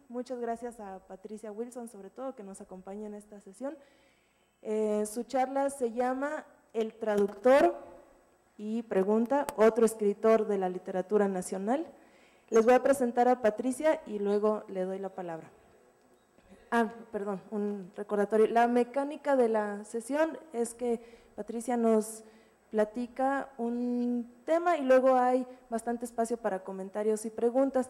muchas gracias a Patricia Wilson, sobre todo, que nos acompaña en esta sesión. Su charla se llama El traductor y pregunta, otro escritor de la literatura nacional. Les voy a presentar a Patricia y luego le doy la palabra. Perdón, un recordatorio. La mecánica de la sesión es que Patricia nos platica un tema y luego hay bastante espacio para comentarios y preguntas.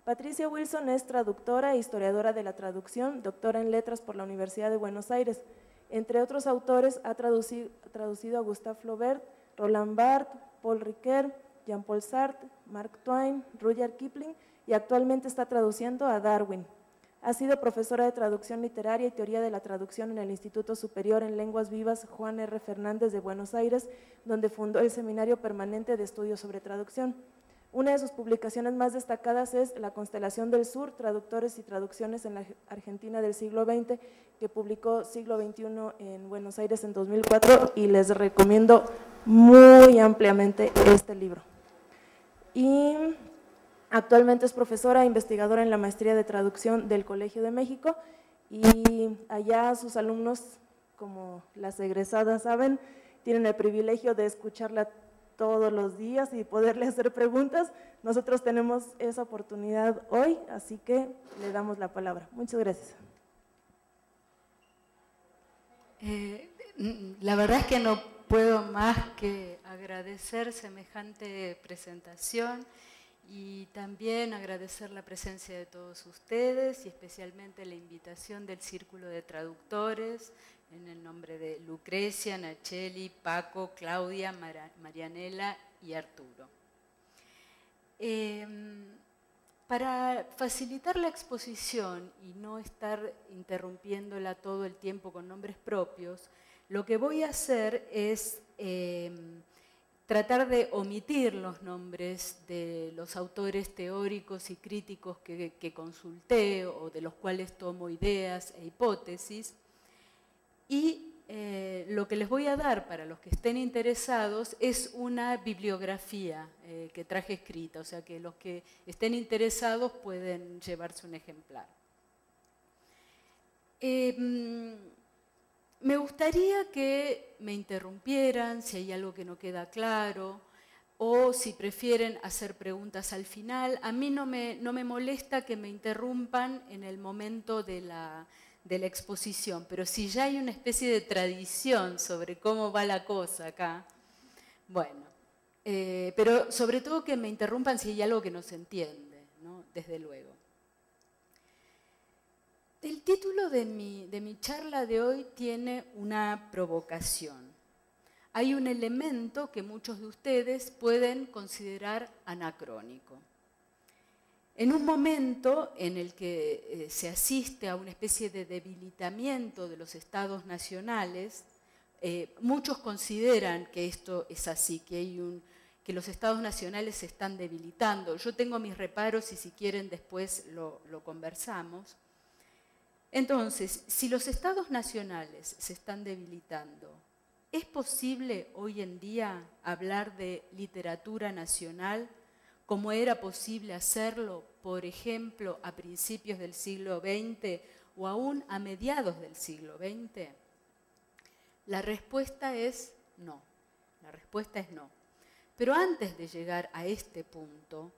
Patricia Wilson es traductora e historiadora de la traducción, doctora en letras por la Universidad de Buenos Aires. Entre otros autores ha traducido a Gustave Flaubert, Roland Barthes, Paul Ricoeur, Jean-Paul Sartre, Mark Twain, Rudyard Kipling y actualmente está traduciendo a Darwin. Ha sido profesora de traducción literaria y teoría de la traducción en el Instituto Superior en Lenguas Vivas Juan R. Fernández de Buenos Aires, donde fundó el Seminario Permanente de Estudios sobre Traducción. Una de sus publicaciones más destacadas es La Constelación del Sur, Traductores y Traducciones en la Argentina del siglo XX, que publicó Siglo XXI en Buenos Aires en 2004 y les recomiendo muy ampliamente este libro. Y actualmente es profesora e investigadora en la Maestría de Traducción del Colegio de México y allá sus alumnos, como las egresadas saben, tienen el privilegio de escucharla todos los días y poderle hacer preguntas. Nosotros tenemos esa oportunidad hoy, así que le damos la palabra. Muchas gracias. La verdad es que no puedo más que agradecer semejante presentación y también agradecer la presencia de todos ustedes y especialmente la invitación del Círculo de Traductores en el nombre de Lucrecia, Nacheli, Paco, Claudia, Marianela y Arturo. Para facilitar la exposición y no estar interrumpiéndola todo el tiempo con nombres propios, lo que voy a hacer es tratar de omitir los nombres de los autores teóricos y críticos que consulté o de los cuales tomo ideas e hipótesis. Y lo que les voy a dar para los que estén interesados es una bibliografía que traje escrita, o sea que los que estén interesados pueden llevarse un ejemplar. Me gustaría que me interrumpieran si hay algo que no queda claro o si prefieren hacer preguntas al final. A mí no me molesta que me interrumpan en el momento de la exposición, pero si ya hay una especie de tradición sobre cómo va la cosa acá, bueno, pero sobre todo que me interrumpan si hay algo que no se entiende, ¿no? Desde luego. El título de mi charla de hoy tiene una provocación. Hay un elemento que muchos de ustedes pueden considerar anacrónico. En un momento en el que se asiste a una especie de debilitamiento de los estados nacionales, muchos consideran que esto es así, que los estados nacionales se están debilitando. Yo tengo mis reparos y si quieren después lo conversamos. Entonces, si los estados nacionales se están debilitando, ¿es posible hoy en día hablar de literatura nacional como era posible hacerlo, por ejemplo, a principios del siglo XX o aún a mediados del siglo XX? La respuesta es no. La respuesta es no. Pero antes de llegar a este punto,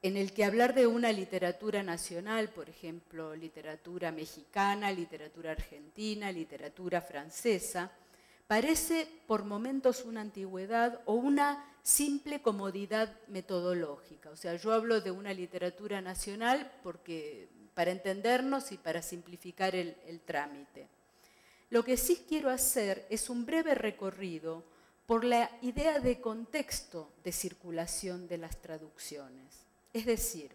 en el que hablar de una literatura nacional, por ejemplo, literatura mexicana, literatura argentina, literatura francesa, parece por momentos una antigüedad o una simple comodidad metodológica. O sea, yo hablo de una literatura nacional porque, para entendernos y para simplificar el trámite. Lo que sí quiero hacer es un breve recorrido por la idea de contexto de circulación de las traducciones. Es decir,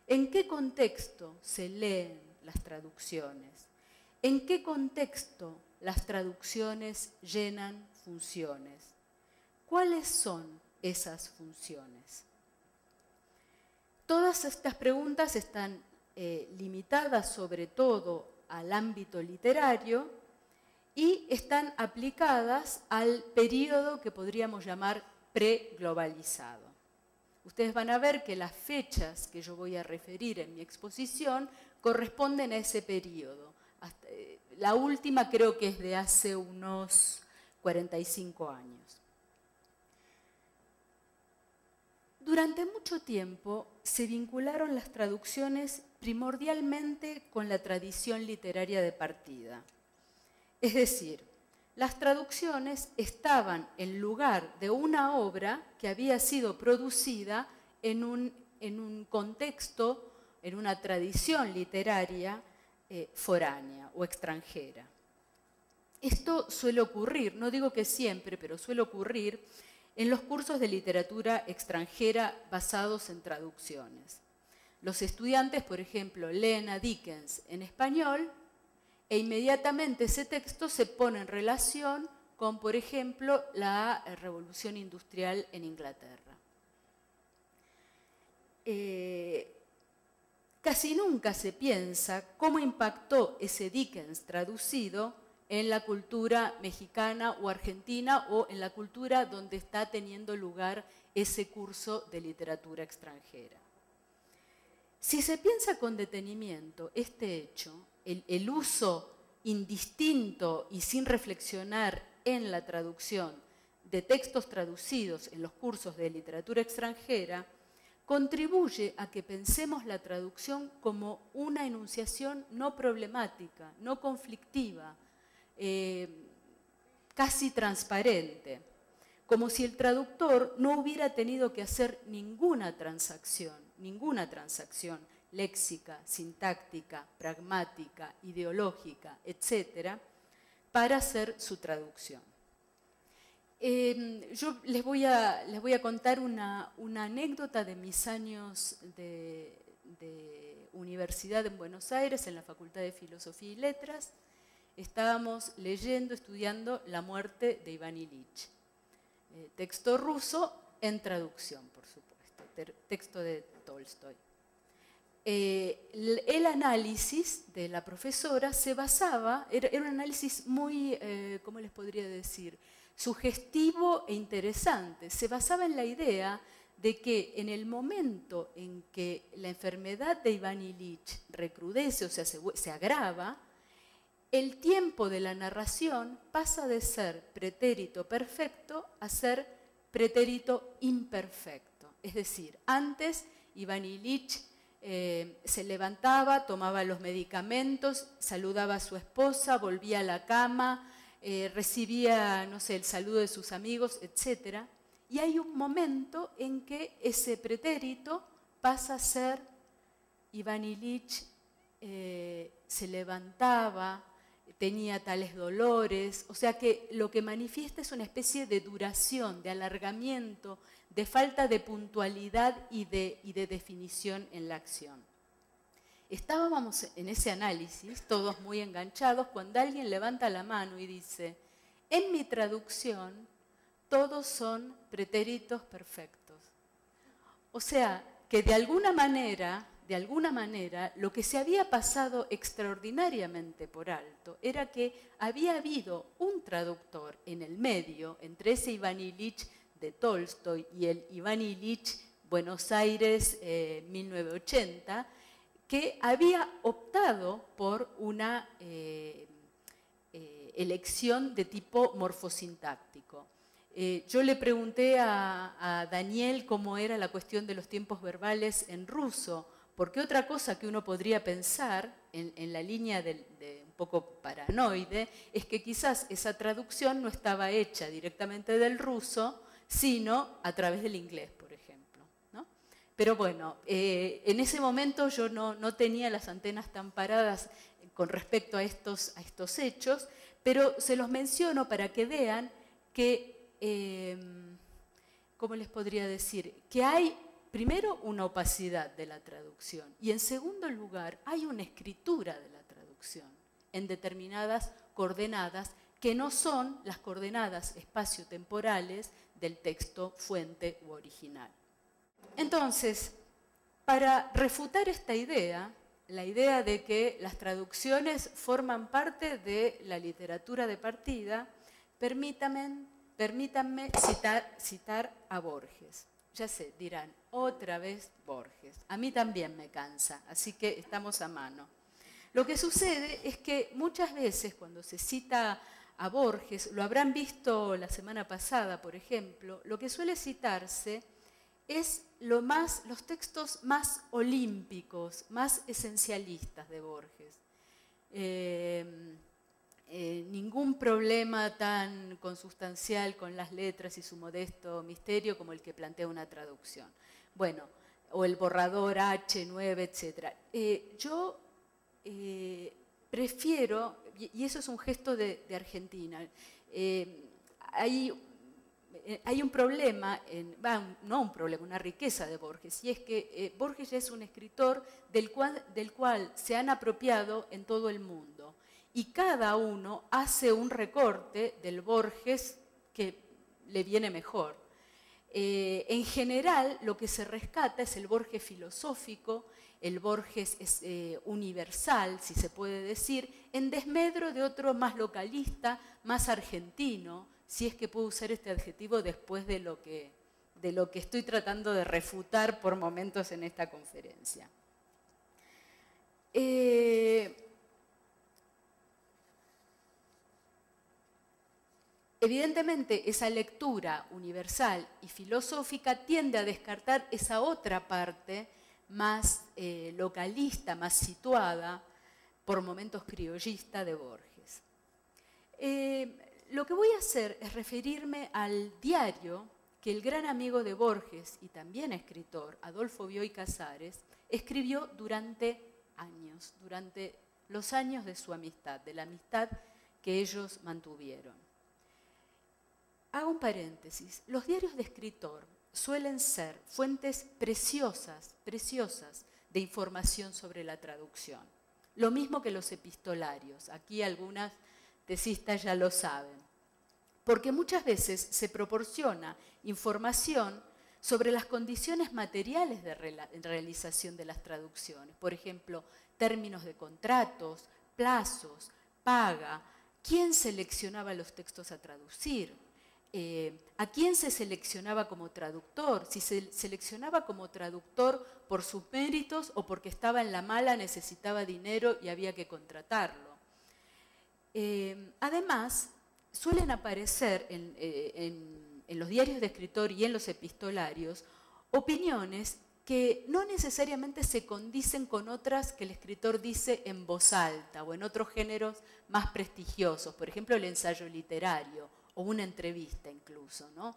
¿en qué contexto se leen las traducciones? ¿En qué contexto las traducciones llenan funciones? ¿Cuáles son esas funciones? Todas estas preguntas están limitadas sobre todo al ámbito literario y están aplicadas al periodo que podríamos llamar preglobalizado. Ustedes van a ver que las fechas que yo voy a referir en mi exposición corresponden a ese periodo. La última creo que es de hace unos 45 años. Durante mucho tiempo se vincularon las traducciones primordialmente con la tradición literaria de partida. Es decir, las traducciones estaban en lugar de una obra que había sido producida en un contexto, en una tradición literaria foránea o extranjera. Esto suele ocurrir, no digo que siempre, pero suele ocurrir en los cursos de literatura extranjera basados en traducciones. Los estudiantes, por ejemplo, leen a Dickens en español e inmediatamente ese texto se pone en relación con, por ejemplo, la Revolución Industrial en Inglaterra. Casi nunca se piensa cómo impactó ese Dickens traducido en la cultura mexicana o argentina o en la cultura donde está teniendo lugar ese curso de literatura extranjera. Si se piensa con detenimiento este hecho, el uso indistinto y sin reflexionar en la traducción de textos traducidos en los cursos de literatura extranjera, contribuye a que pensemos la traducción como una enunciación no problemática, no conflictiva, casi transparente, como si el traductor no hubiera tenido que hacer ninguna transacción léxica, sintáctica, pragmática, ideológica, etcétera, para hacer su traducción. Yo les voy a contar una anécdota de mis años de universidad en Buenos Aires, en la Facultad de Filosofía y Letras. Estábamos estudiando La muerte de Iván Ilich. Texto ruso en traducción, por supuesto, texto de Tolstoy. El análisis de la profesora se basaba, era un análisis muy, ¿cómo les podría decir?, sugestivo e interesante. Se basaba en la idea de que en el momento en que la enfermedad de Iván Ilich recrudece, o sea, se agrava, el tiempo de la narración pasa de ser pretérito perfecto a ser pretérito imperfecto. Es decir, antes Iván Ilich se levantaba, tomaba los medicamentos, saludaba a su esposa, volvía a la cama, recibía, no sé, el saludo de sus amigos, etc. Y hay un momento en que ese pretérito pasa a ser Iván Ilich se levantaba, tenía tales dolores, o sea que lo que manifiesta es una especie de duración, de alargamiento, de falta de puntualidad y de definición en la acción. Estábamos en ese análisis, todos muy enganchados, cuando alguien levanta la mano y dice: en mi traducción todos son pretéritos perfectos. O sea, que de alguna manera, lo que se había pasado extraordinariamente por alto era que había habido un traductor en el medio, entre ese Iván Ilich de Tolstoy y el Iván Ilich Buenos Aires 1980, que había optado por una elección de tipo morfosintáctico. Yo le pregunté a Daniel cómo era la cuestión de los tiempos verbales en ruso, porque otra cosa que uno podría pensar en la línea de un poco paranoide es que quizás esa traducción no estaba hecha directamente del ruso, sino a través del inglés, por ejemplo, ¿no? Pero bueno, en ese momento yo no tenía las antenas tan paradas con respecto a estos hechos, pero se los menciono para que vean que, ¿cómo les podría decir? Que hay, primero, una opacidad de la traducción y, en segundo lugar, hay una escritura de la traducción en determinadas coordenadas que no son las coordenadas espaciotemporales del texto fuente u original. Entonces, para refutar esta idea, la idea de que las traducciones forman parte de la literatura de partida, permítanme citar a Borges. Ya sé, dirán, Otra vez Borges. A mí también me cansa, así que estamos a mano. Lo que sucede es que muchas veces cuando se cita a Borges, lo habrán visto la semana pasada, por ejemplo, lo que suele citarse es los textos más olímpicos, más esencialistas de Borges. Ningún problema tan consustancial con las letras y su modesto misterio como el que plantea una traducción. Bueno, o el borrador H9, etc. Yo prefiero, y eso es un gesto de Argentina, hay un problema, no un problema, una riqueza de Borges, y es que Borges es un escritor del cual se han apropiado en todo el mundo, y cada uno hace un recorte del Borges que le viene mejor. En general, lo que se rescata es el Borges filosófico, el Borges universal, si se puede decir, en desmedro de otro más localista, más argentino, si es que puedo usar este adjetivo después de lo que estoy tratando de refutar por momentos en esta conferencia. Evidentemente, esa lectura universal y filosófica tiende a descartar esa otra parte más localista, más situada, por momentos criollista de Borges. Lo que voy a hacer es referirme al diario que el gran amigo de Borges y también escritor, Adolfo Bioy Casares, escribió durante años, durante los años de su amistad, de la amistad que ellos mantuvieron. Hago un paréntesis. Los diarios de escritor suelen ser fuentes preciosas de información sobre la traducción. Lo mismo que los epistolarios. Aquí algunas tesistas ya lo saben. Porque muchas veces se proporciona información sobre las condiciones materiales de realización de las traducciones. Por ejemplo, términos de contratos, plazos, paga, quién seleccionaba los textos a traducir, a quién se seleccionaba como traductor, si se seleccionaba como traductor por sus méritos o porque estaba en la mala, necesitaba dinero y había que contratarlo. Además, suelen aparecer en los diarios de escritor y en los epistolarios opiniones que no necesariamente se condicen con otras que el escritor dice en voz alta o en otros géneros más prestigiosos, por ejemplo el ensayo literario o una entrevista incluso, ¿no?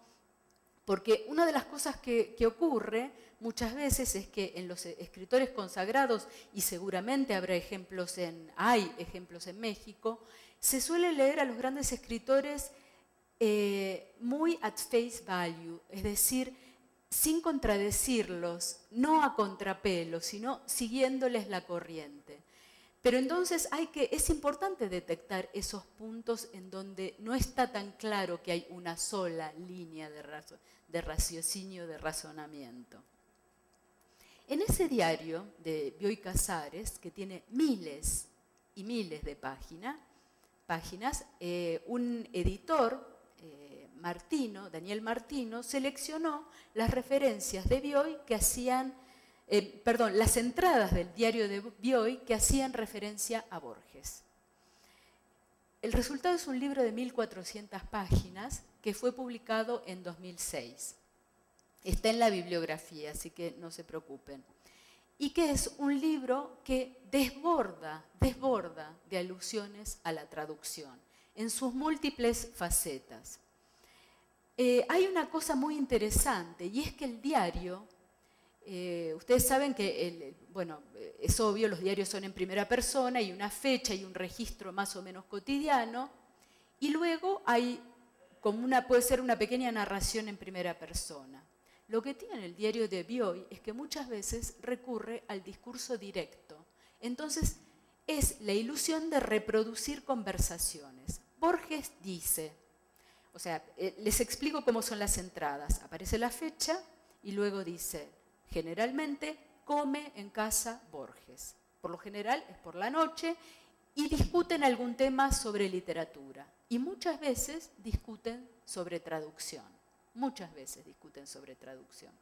Porque una de las cosas que ocurre muchas veces es que en los escritores consagrados, y seguramente hay ejemplos en México, se suele leer a los grandes escritores muy at face value, es decir, sin contradecirlos, no a contrapelo, sino siguiéndoles la corriente. Pero entonces es importante detectar esos puntos en donde no está tan claro que hay una sola línea de raciocinio, de razonamiento. En ese diario de Bioy Casares, que tiene miles y miles de páginas, un editor, Daniel Martino, seleccionó las referencias de Bioy que hacían, las entradas del diario de Bioy que hacían referencia a Borges. El resultado es un libro de 1400 páginas que fue publicado en 2006. Está en la bibliografía, así que no se preocupen. Y que es un libro que desborda de alusiones a la traducción, en sus múltiples facetas. Hay una cosa muy interesante, y es que el diario, ustedes saben que, es obvio, los diarios son en primera persona, hay una fecha y un registro más o menos cotidiano, y luego hay puede ser una pequeña narración en primera persona. Lo que tiene el diario de Bioy es que muchas veces recurre al discurso directo. Entonces, es la ilusión de reproducir conversaciones. Borges dice, les explico cómo son las entradas. Aparece la fecha y luego dice, generalmente come en casa Borges. Por lo general es por la noche y discuten algún tema sobre literatura. Y muchas veces discuten sobre traducción. Muchas veces discuten sobre traducción.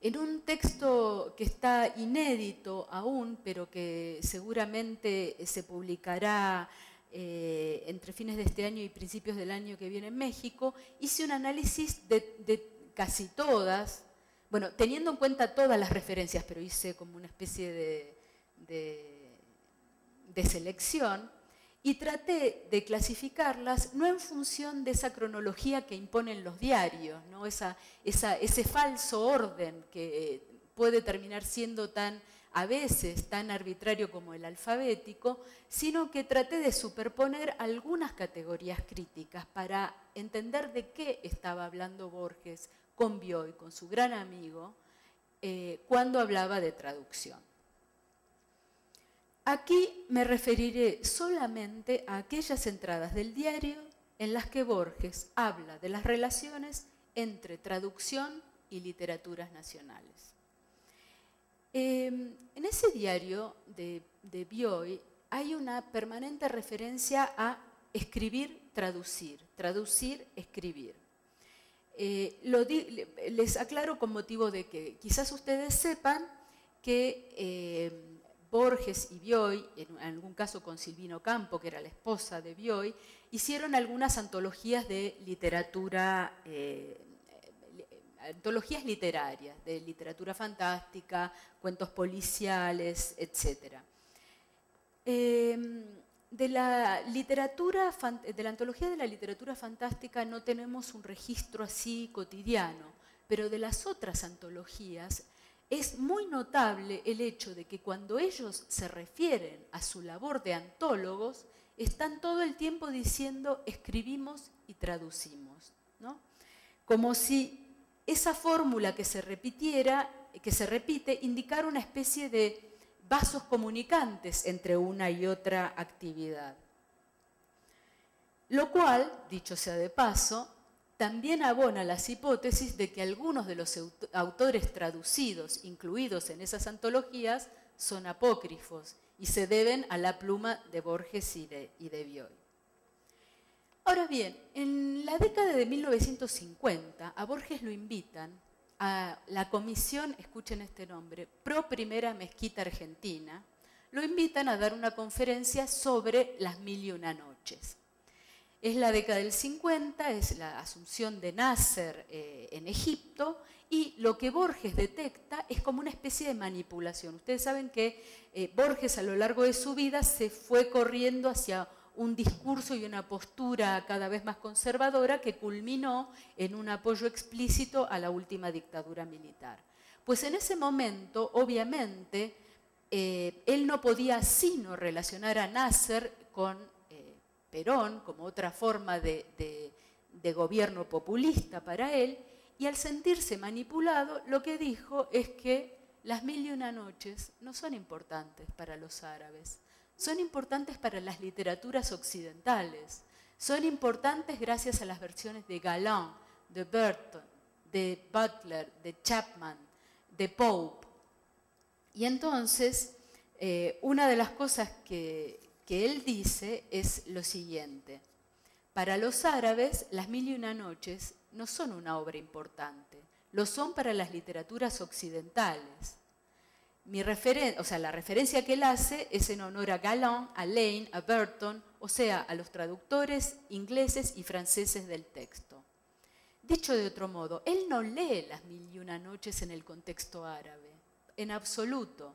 En un texto que está inédito aún, pero que seguramente se publicará entre fines de este año y principios del año que viene en México, hice un análisis de casi todas, bueno, teniendo en cuenta todas las referencias, pero hice como una especie de selección, y traté de clasificarlas no en función de esa cronología que imponen los diarios, ¿no? Ese falso orden que puede terminar siendo a veces tan arbitrario como el alfabético, sino que traté de superponer algunas categorías críticas para entender de qué estaba hablando Borges con Bioy, con su gran amigo, cuando hablaba de traducción. Aquí me referiré solamente a aquellas entradas del diario en las que Borges habla de las relaciones entre traducción y literaturas nacionales. En ese diario de Bioy hay una permanente referencia a escribir, traducir, traducir, escribir. Les aclaro con motivo de que quizás ustedes sepan que Borges y Bioy, en algún caso con Silvino Campo, que era la esposa de Bioy, hicieron algunas antologías de literatura, antologías literarias, de literatura fantástica, cuentos policiales, etc. De la antología de la literatura fantástica no tenemos un registro así cotidiano, pero de las otras antologías es muy notable el hecho de que cuando ellos se refieren a su labor de antólogos, están todo el tiempo diciendo escribimos y traducimos, ¿no? Como si esa fórmula que se repite, indicara una especie de vasos comunicantes entre una y otra actividad. Lo cual, dicho sea de paso, también abona las hipótesis de que algunos de los autores traducidos, incluidos en esas antologías, son apócrifos y se deben a la pluma de Borges y de Bioy. Ahora bien, en la década de 1950, a Borges lo invitan a la comisión, escuchen este nombre, Pro Primera Mezquita Argentina, lo invitan a dar una conferencia sobre las 1001 noches. Es la década del 50, es la asunción de Nasser en Egipto, y lo que Borges detecta es como una especie de manipulación. Ustedes saben que Borges a lo largo de su vida se fue corriendo hacia un discurso y una postura cada vez más conservadora que culminó en un apoyo explícito a la última dictadura militar. Pues en ese momento, obviamente, él no podía sino relacionar a Nasser con Perón como otra forma de gobierno populista para él, y al sentirse manipulado, lo que dijo es que las 1001 noches no son importantes para los árabes, son importantes para las literaturas occidentales, son importantes gracias a las versiones de Galland, de Burton, de Butler, de Chapman, de Pope. Y entonces, una de las cosas que él dice es lo siguiente: para los árabes, las 1001 noches no son una obra importante, lo son para las literaturas occidentales. La referencia que él hace es en honor a Galland, a Lane, a Burton, o sea, a los traductores ingleses y franceses del texto. Dicho de otro modo, él no lee las 1001 noches en el contexto árabe, en absoluto.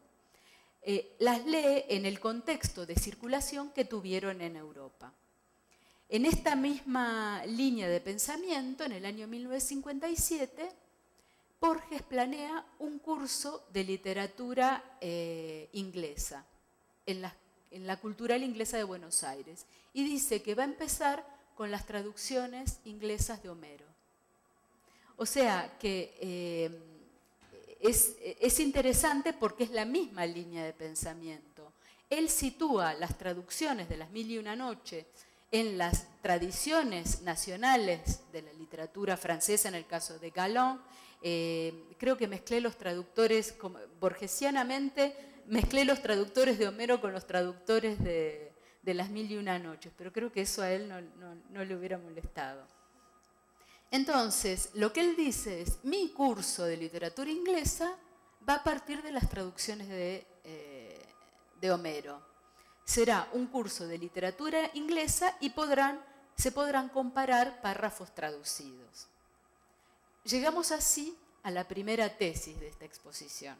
Las lee en el contexto de circulación que tuvieron en Europa. En esta misma línea de pensamiento, en el año 1957, Borges planea un curso de literatura inglesa en la Cultural Inglesa de Buenos Aires, y dice que va a empezar con las traducciones inglesas de Homero. O sea que es interesante porque es la misma línea de pensamiento. Él sitúa las traducciones de las 1001 noches en las tradiciones nacionales de la literatura francesa, en el caso de Galland. Creo que mezclé los traductores, borgesianamente, mezclé los traductores de Homero con los traductores de las 1001 noches, pero creo que eso a él no le hubiera molestado. Entonces, lo que él dice es, mi curso de literatura inglesa va a partir de las traducciones de Homero. Será un curso de literatura inglesa y se podrán comparar párrafos traducidos. Llegamos así a la primera tesis de esta exposición.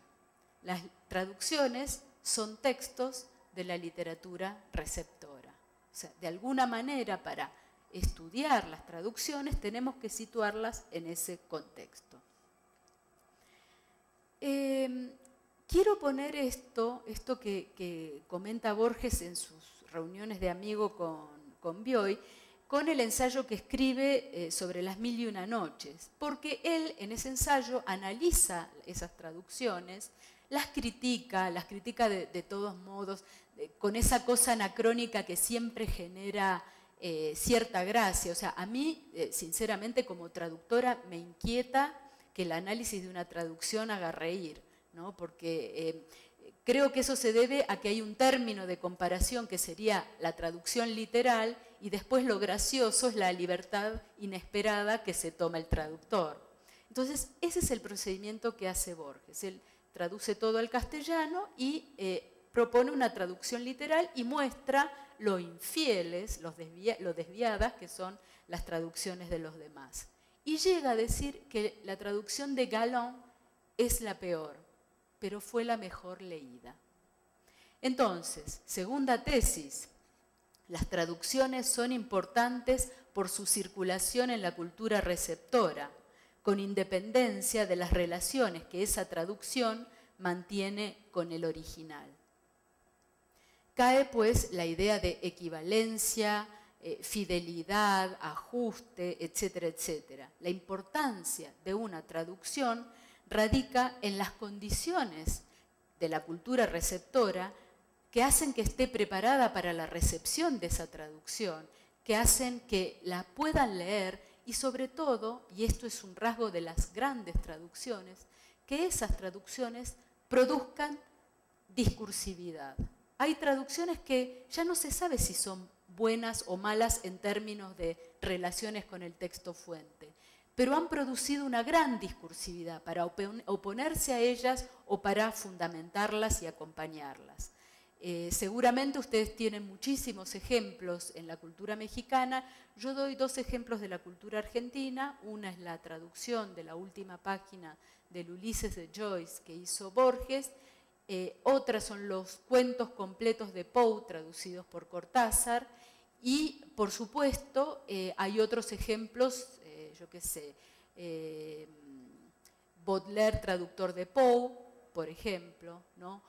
Las traducciones son textos de la literatura receptora. O sea, de alguna manera, para estudiar las traducciones tenemos que situarlas en ese contexto. Quiero poner esto que comenta Borges en sus reuniones de amigo con Bioy, con el ensayo que escribe sobre las 1001 noches, porque él en ese ensayo analiza esas traducciones, las critica de todos modos, con esa cosa anacrónica que siempre genera cierta gracia. O sea, a mí, sinceramente, como traductora, me inquieta que el análisis de una traducción haga reír, ¿no? Porque creo que eso se debe a que hay un término de comparación que sería la traducción literal y después lo gracioso es la libertad inesperada que se toma el traductor. Entonces, ese es el procedimiento que hace Borges. Él traduce todo al castellano y propone una traducción literal y muestra lo infieles, lo desviadas que son las traducciones de los demás. Y llega a decir que la traducción de Galland es la peor, pero fue la mejor leída. Entonces, segunda tesis, las traducciones son importantes por su circulación en la cultura receptora, con independencia de las relaciones que esa traducción mantiene con el original. Cae pues la idea de equivalencia, fidelidad, ajuste, etcétera, etcétera. La importancia de una traducción radica en las condiciones de la cultura receptora que hacen que esté preparada para la recepción de esa traducción, que hacen que la puedan leer y sobre todo, y esto es un rasgo de las grandes traducciones, que esas traducciones produzcan discursividad. Hay traducciones que ya no se sabe si son buenas o malas en términos de relaciones con el texto fuente, pero han producido una gran discursividad para oponerse a ellas o para fundamentarlas y acompañarlas. Seguramente ustedes tienen muchísimos ejemplos en la cultura mexicana. Yo doy dos ejemplos de la cultura argentina. Una es la traducción de la última página del Ulises de Joyce que hizo Borges. Otras son los cuentos completos de Poe traducidos por Cortázar. Y, por supuesto, hay otros ejemplos, yo qué sé, Baudelaire, traductor de Poe, por ejemplo, ¿no?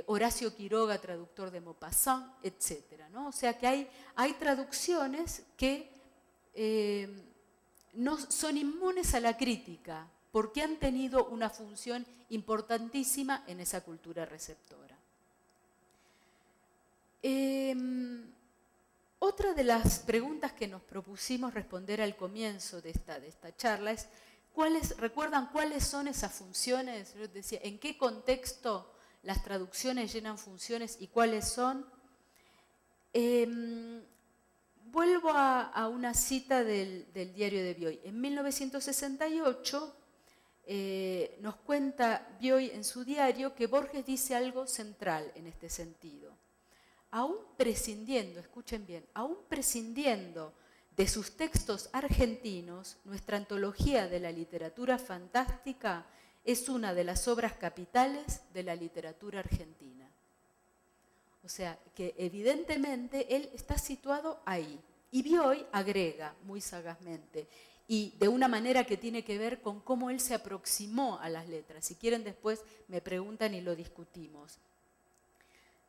Horacio Quiroga, traductor de Maupassant, etc., ¿no? O sea que hay traducciones que no son inmunes a la crítica porque han tenido una función importantísima en esa cultura receptora. Otra de las preguntas que nos propusimos responder al comienzo de esta charla es, ¿recuerdan cuáles son esas funciones? Yo decía, ¿en qué contexto las traducciones llenan funciones y cuáles son? Vuelvo a una cita del diario de Bioy. En 1968 nos cuenta Bioy en su diario que Borges dice algo central en este sentido. Aún prescindiendo, escuchen bien, aún prescindiendo de sus textos argentinos, nuestra antología de la literatura fantástica es una de las obras capitales de la literatura argentina. O sea, que evidentemente él está situado ahí. Y Bioy agrega muy sagazmente, y de una manera que tiene que ver con cómo él se aproximó a las letras. Si quieren después me preguntan y lo discutimos.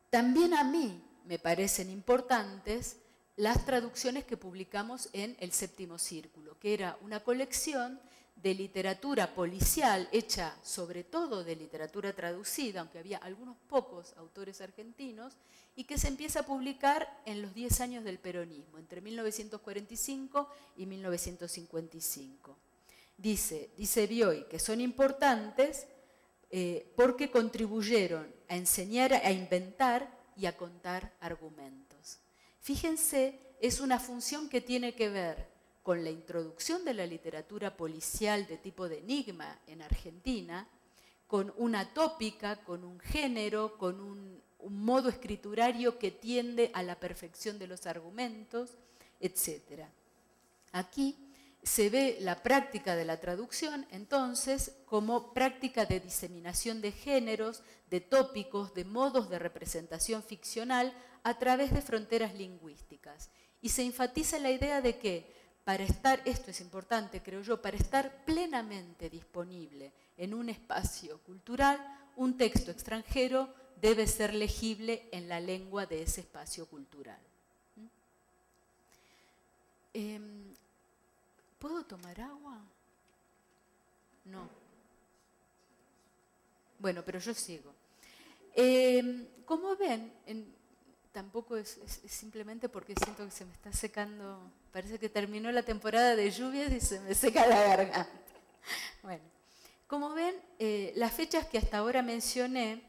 También a mí me parecen importantes las traducciones que publicamos en El Séptimo Círculo, que era una colección de literatura policial hecha sobre todo de literatura traducida, aunque había algunos pocos autores argentinos, y que se empieza a publicar en los 10 años del peronismo, entre 1945 y 1955. Dice Bioy que son importantes porque contribuyeron a enseñar, a inventar y a contar argumentos. Fíjense, es una función que tiene que ver con la introducción de la literatura policial de tipo de enigma en Argentina, con una tópica, con un género, con un modo escriturario que tiende a la perfección de los argumentos, etc. Aquí se ve la práctica de la traducción, entonces, como práctica de diseminación de géneros, de tópicos, de modos de representación ficcional a través de fronteras lingüísticas. Y se enfatiza la idea de que para estar, esto es importante creo yo, para estar plenamente disponible en un espacio cultural, un texto extranjero debe ser legible en la lengua de ese espacio cultural. ¿Puedo tomar agua? No. Bueno, pero yo sigo. Como ven, tampoco es simplemente porque siento que se me está secando, parece que terminó la temporada de lluvias y se me seca la garganta. Bueno, como ven, las fechas que hasta ahora mencioné,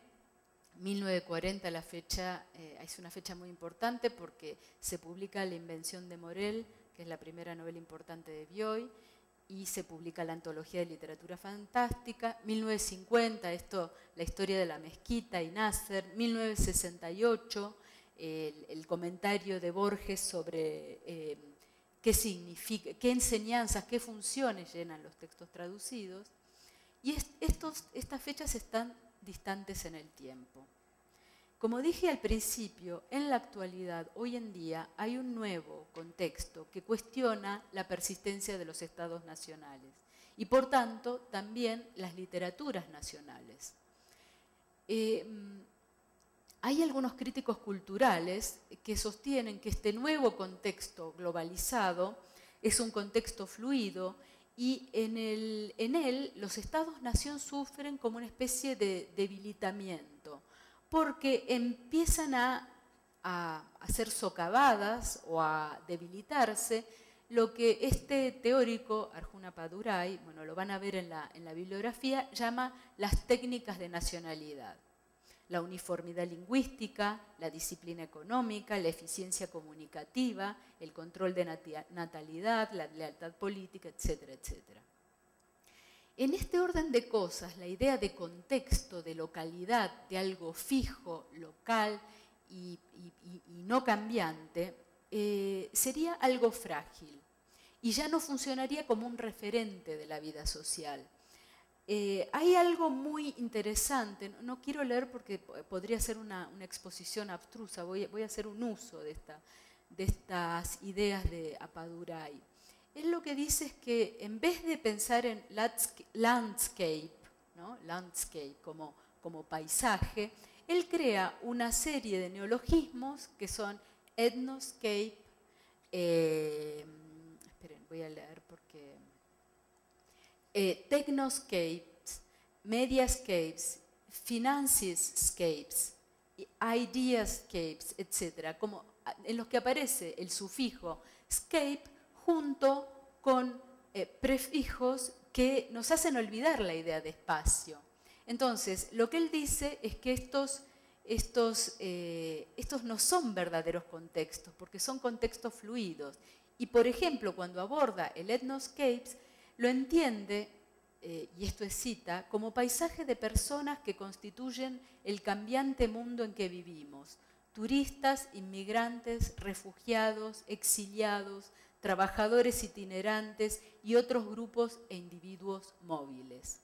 1940 la fecha, es una fecha muy importante porque se publica La invención de Morel, que es la primera novela importante de Bioy, y se publica la antología de literatura fantástica. 1950, la historia de la mezquita y Nasser. 1968, el comentario de Borges sobre qué significa, qué enseñanzas, qué funciones llenan los textos traducidos. Y estas fechas están distantes en el tiempo. Como dije al principio, en la actualidad, hoy en día, hay un nuevo contexto que cuestiona la persistencia de los estados nacionales y, por tanto, también las literaturas nacionales. Hay algunos críticos culturales que sostienen que este nuevo contexto globalizado es un contexto fluido y en él los estados-nación sufren como una especie de debilitamiento, porque empiezan a ser socavadas o a debilitarse lo que este teórico, Arjuna Padurai, bueno, lo van a ver en la bibliografía, llama las técnicas de nacionalidad. La uniformidad lingüística, la disciplina económica, la eficiencia comunicativa, el control de natalidad, la lealtad política, etcétera, etcétera. En este orden de cosas, la idea de contexto, de localidad, de algo fijo, local y no cambiante, sería algo frágil y ya no funcionaría como un referente de la vida social. Hay algo muy interesante, no quiero leer porque podría ser una exposición abstrusa, voy a hacer un uso de estas ideas de Appadurai. Él lo que dice es que en vez de pensar en landscape, ¿no? Landscape como paisaje, él crea una serie de neologismos que son ethnoscape, esperen, voy a leer porque... technoscapes, mediascapes, financescapes, ideascapes, etc., como en los que aparece el sufijo scape junto con prefijos que nos hacen olvidar la idea de espacio. Entonces, lo que él dice es que estos no son verdaderos contextos, porque son contextos fluidos. Y, por ejemplo, cuando aborda el ethnoscapes, lo entiende, y esto es cita, como paisaje de personas que constituyen el cambiante mundo en que vivimos. Turistas, inmigrantes, refugiados, exiliados, trabajadores itinerantes y otros grupos e individuos móviles.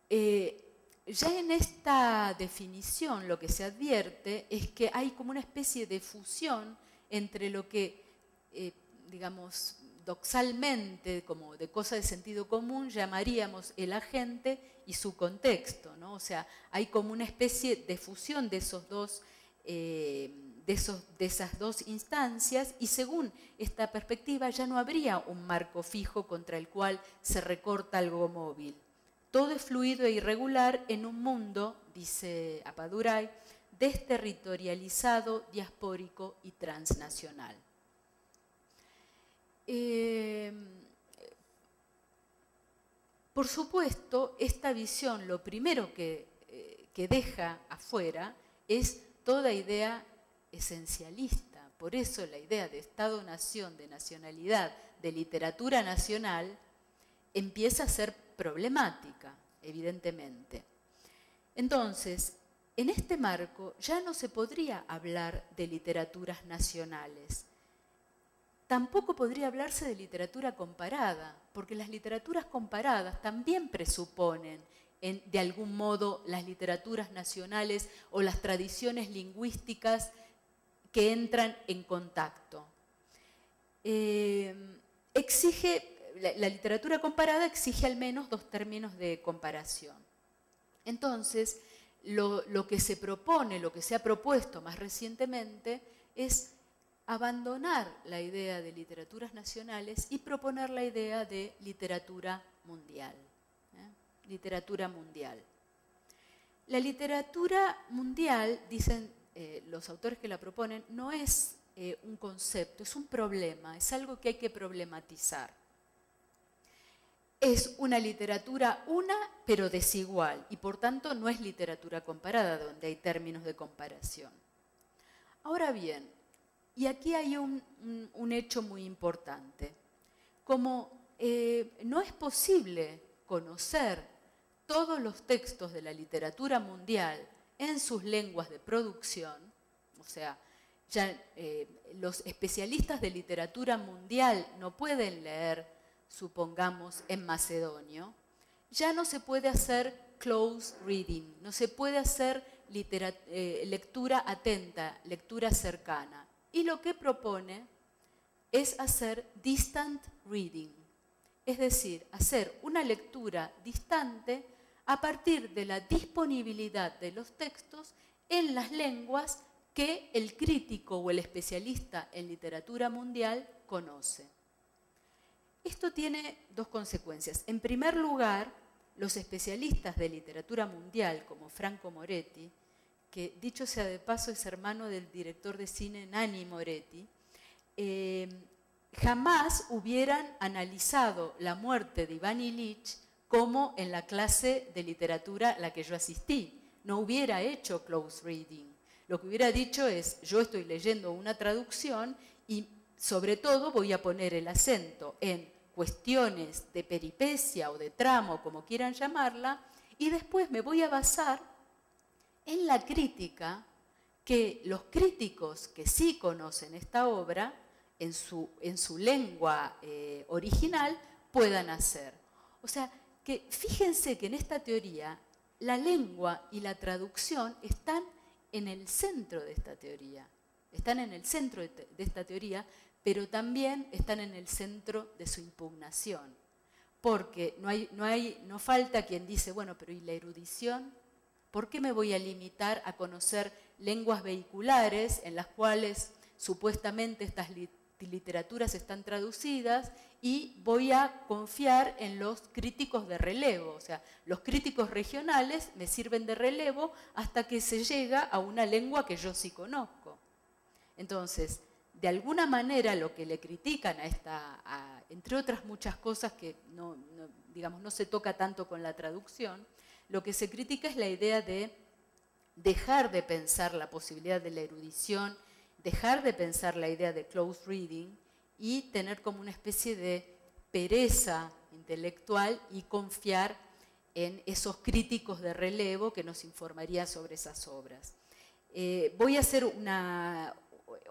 Ya en esta definición lo que se advierte es que hay como una especie de fusión entre lo que, digamos, doxalmente, como de cosa de sentido común, llamaríamos el agente y su contexto, ¿no? O sea, hay como una especie de fusión de esas dos instancias y según esta perspectiva ya no habría un marco fijo contra el cual se recorta algo móvil. Todo es fluido e irregular en un mundo, dice Appadurai, desterritorializado, diaspórico y transnacional. Por supuesto, esta visión lo primero que deja afuera es toda idea esencialista, Por eso la idea de Estado-nación, de nacionalidad, de literatura nacional, empieza a ser problemática, evidentemente. Entonces, en este marco ya no se podría hablar de literaturas nacionales. Tampoco podría hablarse de literatura comparada, porque las literaturas comparadas también presuponen, de algún modo, las literaturas nacionales o las tradiciones lingüísticas que entran en contacto. La literatura comparada exige al menos dos términos de comparación. Entonces, lo que se propone, lo que se ha propuesto más recientemente es abandonar la idea de literaturas nacionales y proponer la idea de literatura mundial. Literatura mundial. La literatura mundial, dicen los autores que la proponen, no es un concepto, es un problema, es algo que hay que problematizar. Es una literatura una, pero desigual, y por tanto no es literatura comparada, donde hay términos de comparación. Ahora bien, y aquí hay un hecho muy importante. Como no es posible conocer todos los textos de la literatura mundial en sus lenguas de producción, o sea, ya los especialistas de literatura mundial no pueden leer, supongamos, en macedonio, ya no se puede hacer close reading, no se puede hacer lectura atenta, lectura cercana. Y lo que propone es hacer distant reading, es decir, hacer una lectura distante a partir de la disponibilidad de los textos en las lenguas que el crítico o el especialista en literatura mundial conoce. Esto tiene dos consecuencias. En primer lugar, los especialistas de literatura mundial, como Franco Moretti, que dicho sea de paso es hermano del director de cine Nanni Moretti, jamás hubieran analizado la muerte de Iván Ilich como en la clase de literatura a la que yo asistí. No hubiera hecho close reading. Lo que hubiera dicho es, yo estoy leyendo una traducción y sobre todo voy a poner el acento en cuestiones de peripecia o de tramo, como quieran llamarla, y después me voy a basar en la crítica que los críticos que sí conocen esta obra, en su lengua original, puedan hacer. O sea, que fíjense que en esta teoría la lengua y la traducción están en el centro de esta teoría. Están en el centro de esta teoría, pero también están en el centro de su impugnación. Porque no falta quien dice, bueno, pero ¿y la erudición? ¿Por qué me voy a limitar a conocer lenguas vehiculares en las cuales supuestamente estas literaturas están traducidas y voy a confiar en los críticos de relevo? O sea, los críticos regionales me sirven de relevo hasta que se llega a una lengua que yo sí conozco. Entonces, de alguna manera lo que le critican entre otras muchas cosas que no se toca tanto con la traducción, lo que se critica es la idea de dejar de pensar la posibilidad de la erudición, dejar de pensar la idea de close reading y tener como una especie de pereza intelectual y confiar en esos críticos de relevo que nos informarían sobre esas obras. Voy a hacer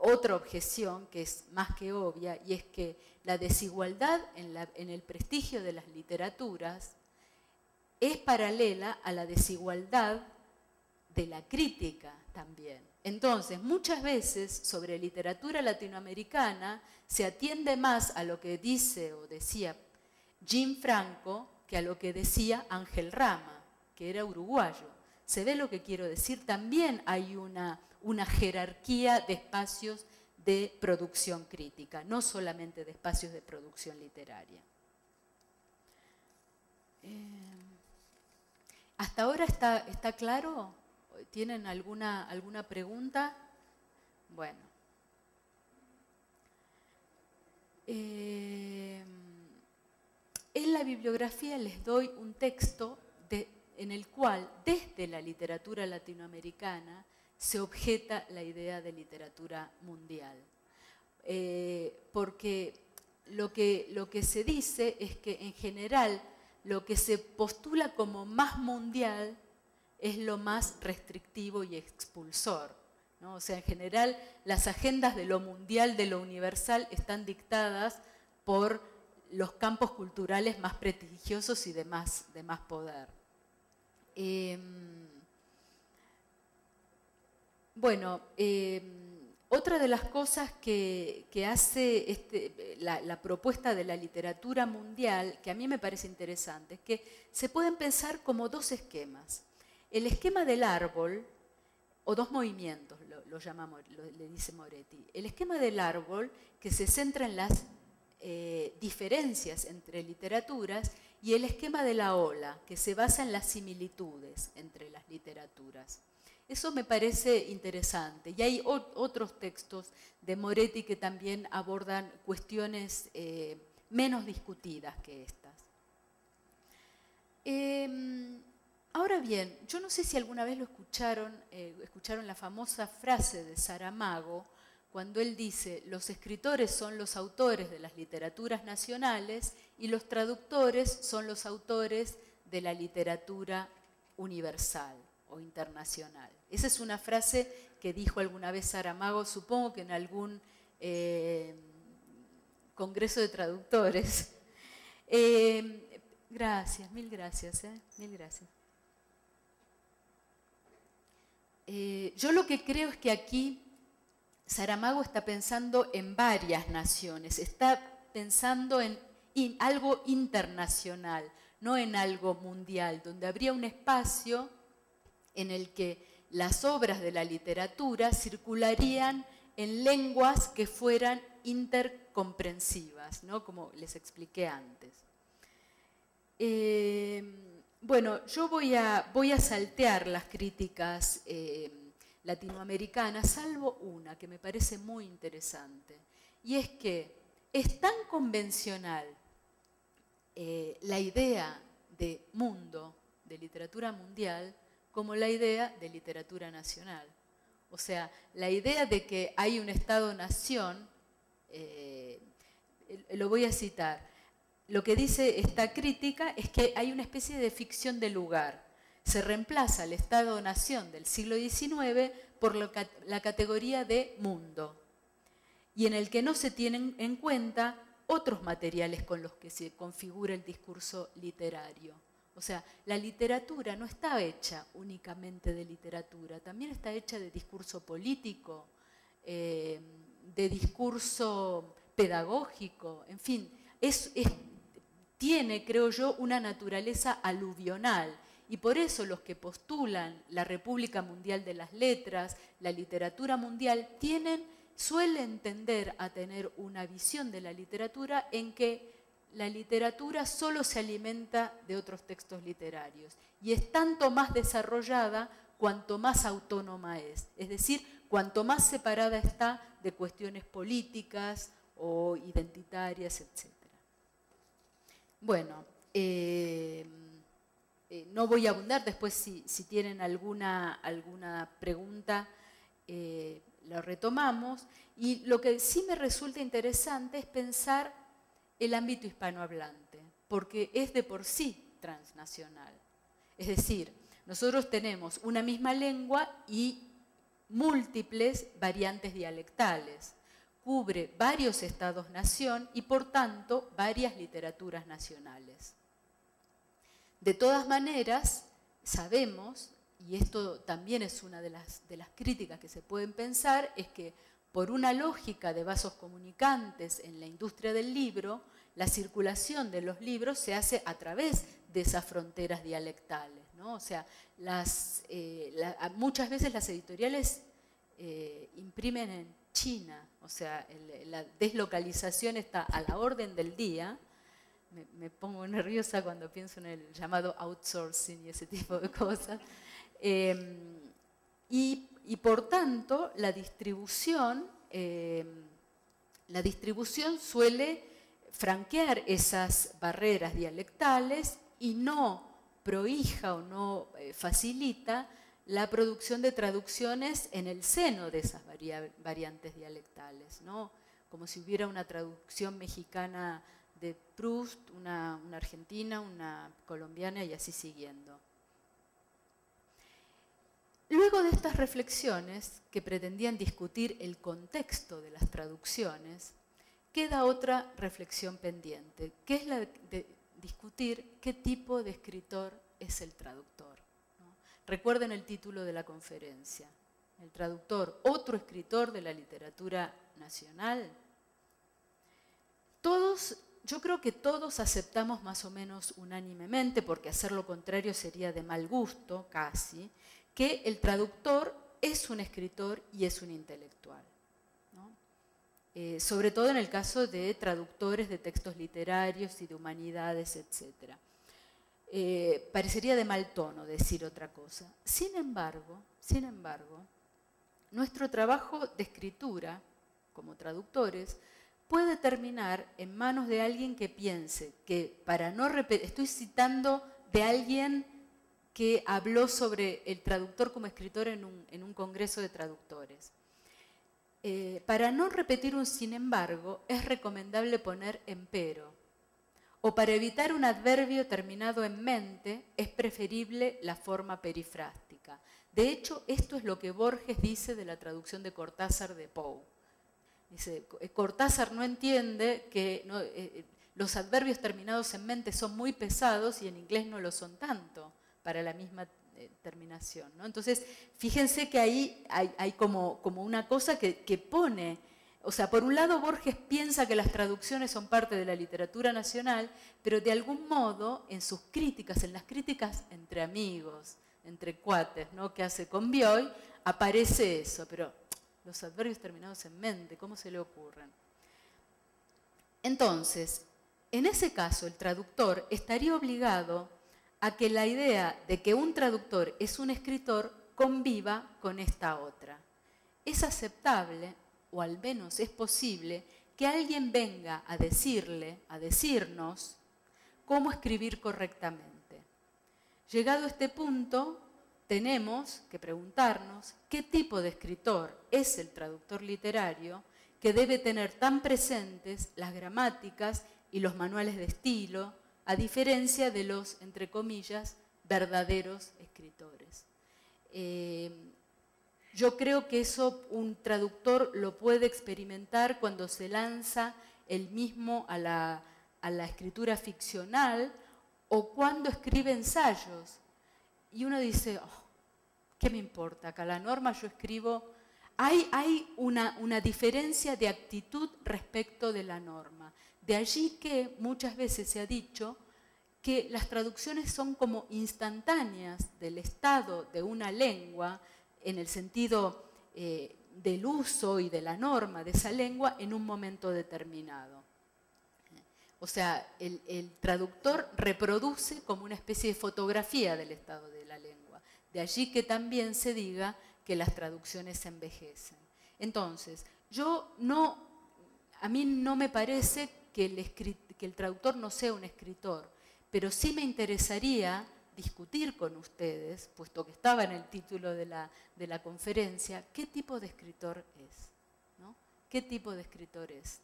otra objeción que es más que obvia, y es que la desigualdad en el prestigio de las literaturas es paralela a la desigualdad de la crítica también. Entonces, muchas veces sobre literatura latinoamericana se atiende más a lo que dice o decía Jim Franco que a lo que decía Ángel Rama, que era uruguayo. ¿Se ve lo que quiero decir? También hay una jerarquía de espacios de producción crítica, no solamente de espacios de producción literaria. ¿Hasta ahora está claro? ¿Tienen alguna pregunta? Bueno. En la bibliografía les doy un texto en el cual, desde la literatura latinoamericana, se objeta la idea de literatura mundial. porque lo que se dice es que en general lo que se postula como más mundial es lo más restrictivo y expulsor, ¿no? O sea, en general las agendas de lo mundial, de lo universal, están dictadas por los campos culturales más prestigiosos y de más poder. Otra de las cosas que hace la propuesta de la literatura mundial, que a mí me parece interesante, es que se pueden pensar como dos esquemas. El esquema del árbol, o dos movimientos, le dice Moretti. El esquema del árbol, que se centra en las diferencias entre literaturas, y el esquema de la ola, que se basa en las similitudes entre las literaturas. Eso me parece interesante. Y hay otros textos de Moretti que también abordan cuestiones menos discutidas que estas. Ahora bien, yo no sé si alguna vez lo escucharon la famosa frase de Saramago, cuando él dice: los escritores son los autores de las literaturas nacionales y los traductores son los autores de la literatura universal o internacional. Esa es una frase que dijo alguna vez Saramago, supongo que en algún congreso de traductores. Gracias, mil gracias, mil gracias. Yo lo que creo es que aquí Saramago está pensando en varias naciones, está pensando en algo internacional, no en algo mundial, donde habría un espacio en el que las obras de la literatura circularían en lenguas que fueran intercomprensivas, ¿no? Como les expliqué antes. Bueno, yo voy a saltear las críticas latinoamericanas, salvo una que me parece muy interesante, y es que es tan convencional la idea de mundo, de literatura mundial, como la idea de literatura nacional. O sea, la idea de que hay un Estado-nación, lo voy a citar, lo que dice esta crítica es que hay una especie de ficción de lugar. Se reemplaza el Estado-nación del siglo XIX por la categoría de mundo, y en el que no se tienen en cuenta otros materiales con los que se configura el discurso literario. O sea, la literatura no está hecha únicamente de literatura, también está hecha de discurso político, de discurso pedagógico, en fin, tiene, creo yo, una naturaleza aluvional. Y por eso los que postulan la República Mundial de las Letras, la literatura mundial, suelen tender a tener una visión de la literatura en que la literatura solo se alimenta de otros textos literarios y es tanto más desarrollada cuanto más autónoma es decir, cuanto más separada está de cuestiones políticas o identitarias, etc. Bueno, no voy a abundar, después si tienen alguna pregunta la retomamos, y lo que sí me resulta interesante es pensar el ámbito hispanohablante, porque es de por sí transnacional. Es decir, nosotros tenemos una misma lengua y múltiples variantes dialectales. Cubre varios estados-nación y, por tanto, varias literaturas nacionales. De todas maneras, sabemos, y esto también es una de las críticas que se pueden pensar, es que por una lógica de vasos comunicantes en la industria del libro, la circulación de los libros se hace a través de esas fronteras dialectales, ¿no? O sea, muchas veces las editoriales imprimen en China, o sea, la deslocalización está a la orden del día. Me pongo nerviosa cuando pienso en el llamado outsourcing y ese tipo de cosas. Y por tanto, la distribución suele franquear esas barreras dialectales y no prohija o no facilita la producción de traducciones en el seno de esas variantes dialectales, ¿no? como si hubiera una traducción mexicana de Proust, una argentina, una colombiana y así siguiendo. Luego de estas reflexiones, que pretendían discutir el contexto de las traducciones, queda otra reflexión pendiente, que es la de discutir qué tipo de escritor es el traductor, ¿no? Recuerden el título de la conferencia, el traductor, otro escritor de la literatura nacional. Yo creo que todos aceptamos más o menos unánimemente, porque hacer lo contrario sería de mal gusto, casi, que el traductor es un escritor y es un intelectual, ¿no? Sobre todo en el caso de traductores de textos literarios y de humanidades, etc. Parecería de mal tono decir otra cosa. Sin embargo, nuestro trabajo de escritura, como traductores, puede terminar en manos de alguien que piense que, para no repetir, estoy citando de alguien que habló sobre el traductor como escritor en un congreso de traductores. Para no repetir un sin embargo, es recomendable poner empero. O para evitar un adverbio terminado en mente, es preferible la forma perifrástica. De hecho, esto es lo que Borges dice de la traducción de Cortázar de Poe. Dice, Cortázar no entiende que los adverbios terminados en mente son muy pesados y en inglés no lo son tanto para la misma terminación, ¿no? Entonces, fíjense que ahí hay como una cosa que pone, o sea, por un lado Borges piensa que las traducciones son parte de la literatura nacional, pero de algún modo en sus críticas, en las críticas entre amigos, entre cuates, ¿no?, que hace con Bioy, aparece eso, pero los adverbios terminados en mente, ¿cómo se le ocurren? Entonces, en ese caso, el traductor estaría obligado a que la idea de que un traductor es un escritor conviva con esta otra. Es aceptable, o al menos es posible, que alguien venga a decirnos cómo escribir correctamente. Llegado a este punto, tenemos que preguntarnos qué tipo de escritor es el traductor literario, que debe tener tan presentes las gramáticas y los manuales de estilo, a diferencia de los, entre comillas, verdaderos escritores. Yo creo que eso un traductor lo puede experimentar cuando se lanza él mismo a la escritura ficcional o cuando escribe ensayos. Y uno dice, oh, ¿qué me importa? Acá la norma yo escribo. Hay una diferencia de actitud respecto de la norma. De allí que muchas veces se ha dicho que las traducciones son como instantáneas del estado de una lengua, en el sentido del uso y de la norma de esa lengua en un momento determinado. O sea, el traductor reproduce como una especie de fotografía del estado de la lengua. De allí que también se diga que las traducciones envejecen. Entonces, a mí no me parece que el traductor no sea un escritor, pero sí me interesaría discutir con ustedes, puesto que estaba en el título de la conferencia, qué tipo de escritor es, ¿no? ¿Qué tipo de escritor es?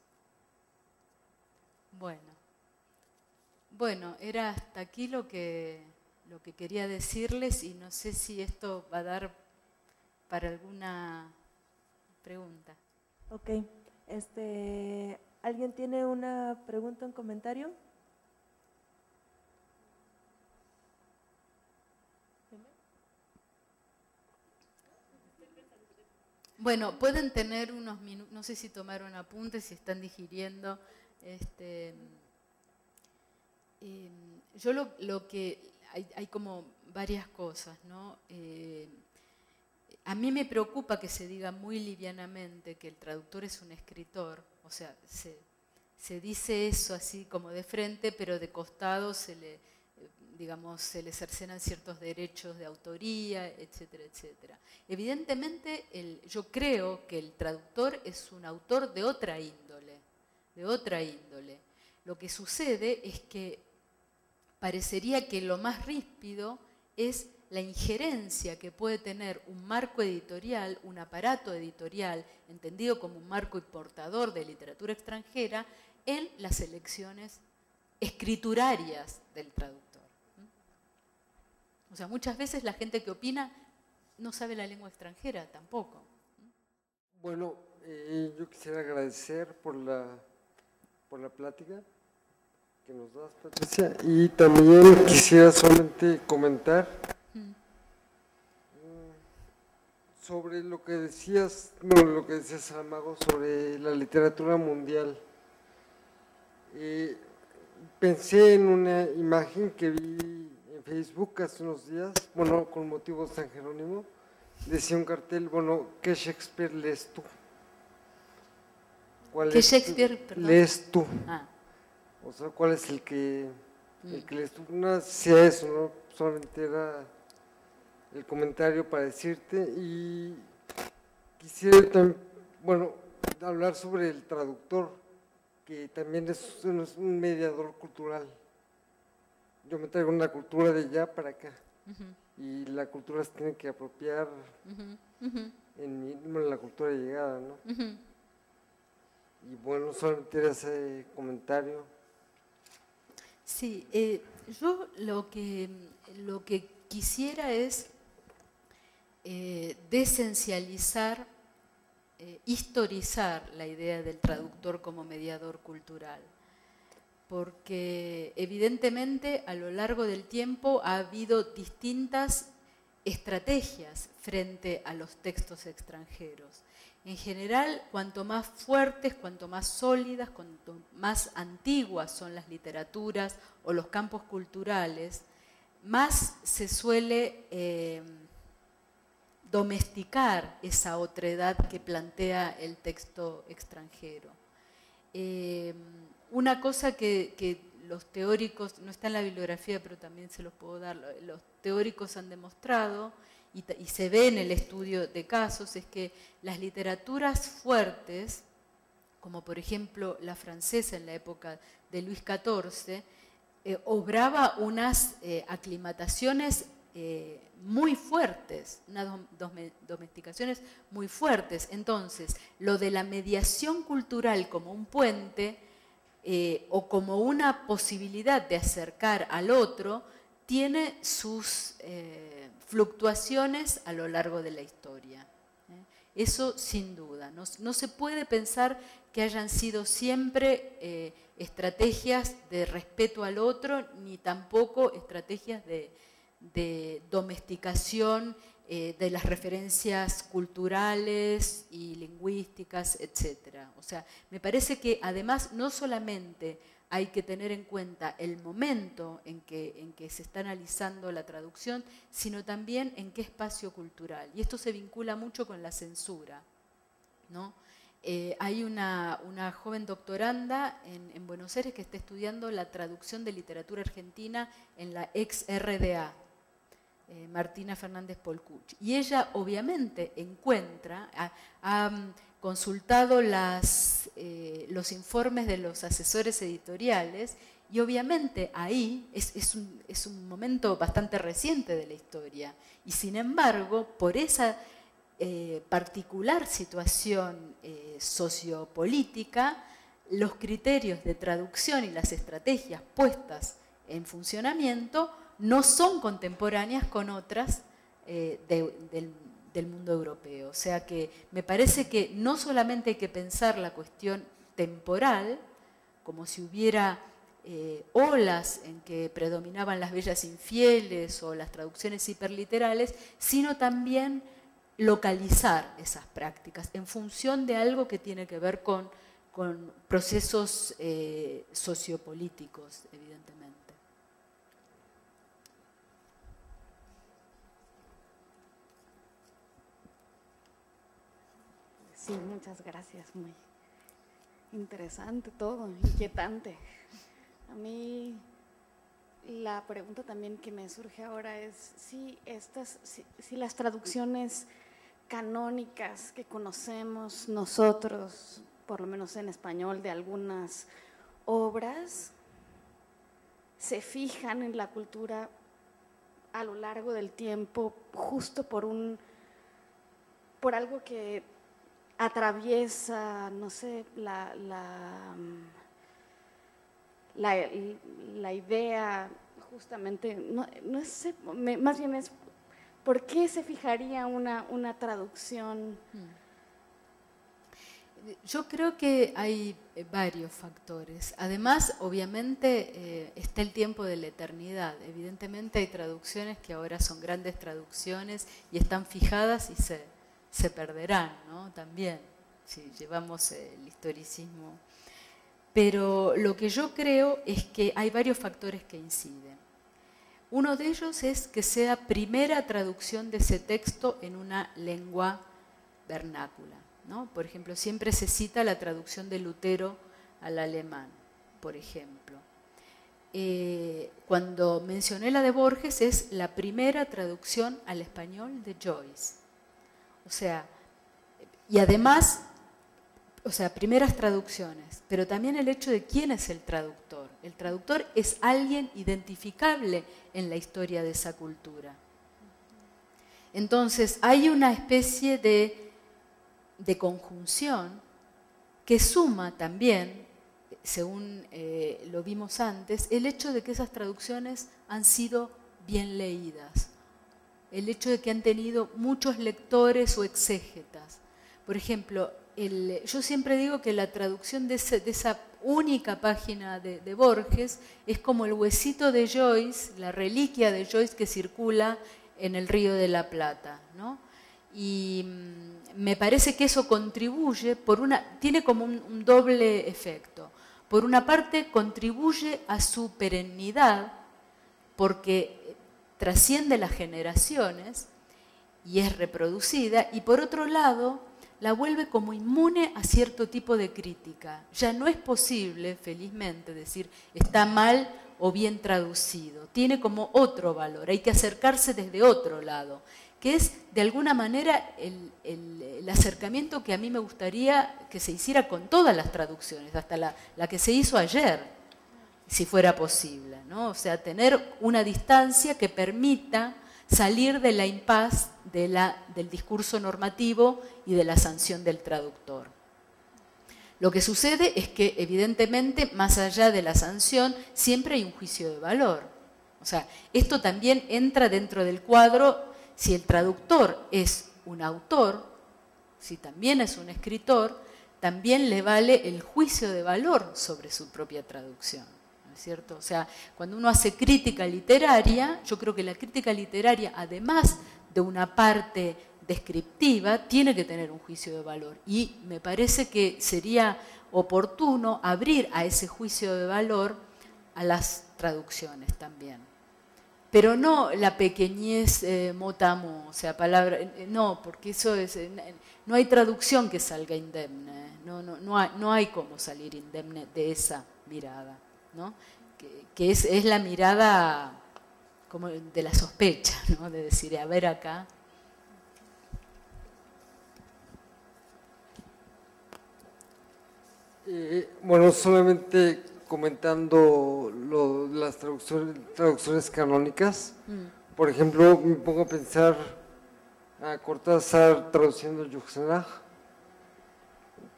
Bueno, era hasta aquí lo que quería decirles y no sé si esto va a dar para alguna pregunta. Ok. ¿Alguien tiene una pregunta, un comentario? Bueno, pueden tener unos minutos, no sé si tomaron apuntes, si están digiriendo. Yo lo que hay como varias cosas, ¿no? A mí me preocupa que se diga muy livianamente que el traductor es un escritor, o sea, se dice eso así como de frente, pero de costado se le cercenan ciertos derechos de autoría, etcétera, etcétera. Evidentemente, yo creo que el traductor es un autor de otra índole, Lo que sucede es que parecería que lo más ríspido es la injerencia que puede tener un marco editorial, un aparato editorial, entendido como un marco importador de literatura extranjera, en las elecciones escriturarias del traductor. O sea, muchas veces la gente que opina no sabe la lengua extranjera tampoco. Bueno, yo quisiera agradecer por la plática que nos das, Patricia, y también quisiera solamente comentar sobre lo que decías, Saramago, sobre la literatura mundial. Pensé en una imagen que vi en Facebook hace unos días, bueno, con motivo de San Jerónimo, decía un cartel, bueno, ¿qué Shakespeare lees tú? ¿Qué Shakespeare, perdón? lees tú? Ah. O sea, ¿cuál es el que lees tú? No sea eso, ¿no? Solamente era el comentario para decirte, y quisiera también, bueno, hablar sobre el traductor, que también es un mediador cultural. Yo me traigo una cultura de allá para acá, y la cultura se tiene que apropiar en la cultura de llegada, ¿no? Y bueno, solamente era ese comentario. Sí, yo lo que quisiera es desesencializar, historizar la idea del traductor como mediador cultural, porque evidentemente a lo largo del tiempo ha habido distintas estrategias frente a los textos extranjeros. En general, cuanto más fuertes, cuanto más sólidas, cuanto más antiguas son las literaturas o los campos culturales, más se suele domesticar esa otredad que plantea el texto extranjero. Una cosa que los teóricos, no está en la bibliografía, pero también se los puedo dar, los teóricos han demostrado, y se ve en el estudio de casos, es que las literaturas fuertes, como por ejemplo la francesa en la época de Luis XIV, obraba unas aclimataciones muy fuertes, unas domesticaciones muy fuertes. Entonces, lo de la mediación cultural como un puente o como una posibilidad de acercar al otro, tiene sus fluctuaciones a lo largo de la historia. Eso sin duda. No se puede pensar que hayan sido siempre estrategias de respeto al otro, ni tampoco estrategias de domesticación de las referencias culturales y lingüísticas, etc. O sea, me parece que además no solamente hay que tener en cuenta el momento en que se está analizando la traducción, sino también en qué espacio cultural. Y esto se vincula mucho con la censura, ¿no? Hay una joven doctoranda en Buenos Aires que está estudiando la traducción de literatura argentina en la ex RDA, Martina Fernández Polcuch. Y ella obviamente encuentra, ha consultado los informes de los asesores editoriales, y obviamente ahí es un momento bastante reciente de la historia, y sin embargo, por esa particular situación sociopolítica, los criterios de traducción y las estrategias puestas en funcionamiento no son contemporáneas con otras del mundo europeo. O sea que me parece que no solamente hay que pensar la cuestión temporal, como si hubiera olas en que predominaban las bellas infieles o las traducciones hiperliterales, sino también localizar esas prácticas en función de algo que tiene que ver con procesos sociopolíticos, evidentemente. Sí, muchas gracias. Muy interesante todo, inquietante. A mí la pregunta también que me surge ahora es si las traducciones canónicas que conocemos nosotros, por lo menos en español, de algunas obras, se fijan en la cultura a lo largo del tiempo, justo por algo que atraviesa, no sé, la idea, justamente, no sé, más bien es, ¿por qué se fijaría una traducción? Yo creo que hay varios factores. Además, obviamente, está el tiempo de la eternidad. Evidentemente hay traducciones que ahora son grandes traducciones y están fijadas y se perderán, ¿no? También, si llevamos el historicismo. Pero lo que yo creo es que hay varios factores que inciden. Uno de ellos es que sea primera traducción de ese texto en una lengua vernácula, ¿no? Por ejemplo, siempre se cita la traducción de Lutero al alemán, por ejemplo. Cuando mencioné la de Borges, es la primera traducción al español de Joyce. O sea, y además, o sea, primeras traducciones, pero también el hecho de quién es el traductor. El traductor es alguien identificable en la historia de esa cultura. Entonces, hay una especie de conjunción que suma también, según lo vimos antes, el hecho de que esas traducciones han sido bien leídas, el hecho de que han tenido muchos lectores o exégetas. Por ejemplo, yo siempre digo que la traducción de esa única página de Borges es como el huesito de Joyce, la reliquia de Joyce que circula en el Río de la Plata, ¿no? Y me parece que eso contribuye, tiene como un doble efecto. Por una parte, contribuye a su perennidad, porque trasciende las generaciones y es reproducida, y por otro lado, la vuelve como inmune a cierto tipo de crítica. Ya no es posible, felizmente, decir está mal o bien traducido. Tiene como otro valor, hay que acercarse desde otro lado, que es de alguna manera el acercamiento que a mí me gustaría que se hiciera con todas las traducciones, hasta la que se hizo ayer, si fuera posible, ¿no? O sea, tener una distancia que permita salir de la impas del discurso normativo y de la sanción del traductor. Lo que sucede es que, evidentemente, más allá de la sanción, siempre hay un juicio de valor. O sea, esto también entra dentro del cuadro. Si el traductor es un autor, si también es un escritor, también le vale el juicio de valor sobre su propia traducción, ¿no es cierto? O sea, cuando uno hace crítica literaria, yo creo que la crítica literaria, además de una parte descriptiva, tiene que tener un juicio de valor. Y me parece que sería oportuno abrir a ese juicio de valor a las traducciones también. Pero no la pequeñez motamo, o sea, palabra, no, porque eso es, no hay traducción que salga indemne, no hay cómo salir indemne de esa mirada, ¿no? Que es la mirada como de la sospecha, ¿no? De decir, a ver acá. Bueno, solamente comentando las traducciones canónicas. Por ejemplo, me pongo a pensar a Cortázar traduciendo Yuxenaj.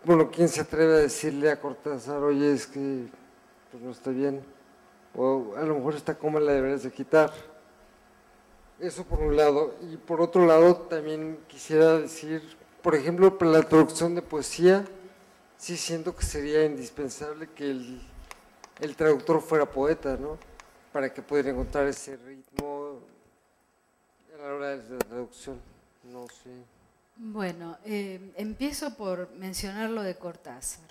Bueno, ¿quién se atreve a decirle a Cortázar, oye, es que pues no está bien? O a lo mejor esta coma la deberías de quitar. Eso por un lado. Y por otro lado, también quisiera decir, por ejemplo, para la traducción de poesía, sí siento que sería indispensable que el traductor fuera poeta, ¿no? Para que pudiera encontrar ese ritmo a la hora de la traducción. No sé. Bueno, empiezo por mencionar lo de Cortázar.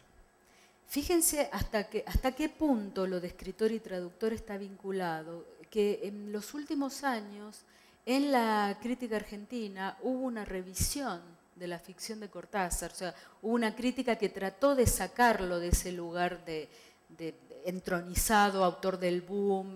Fíjense hasta qué punto lo de escritor y traductor está vinculado, que en los últimos años en la crítica argentina hubo una revisión de la ficción de Cortázar, o sea, hubo una crítica que trató de sacarlo de ese lugar de entronizado, autor del boom.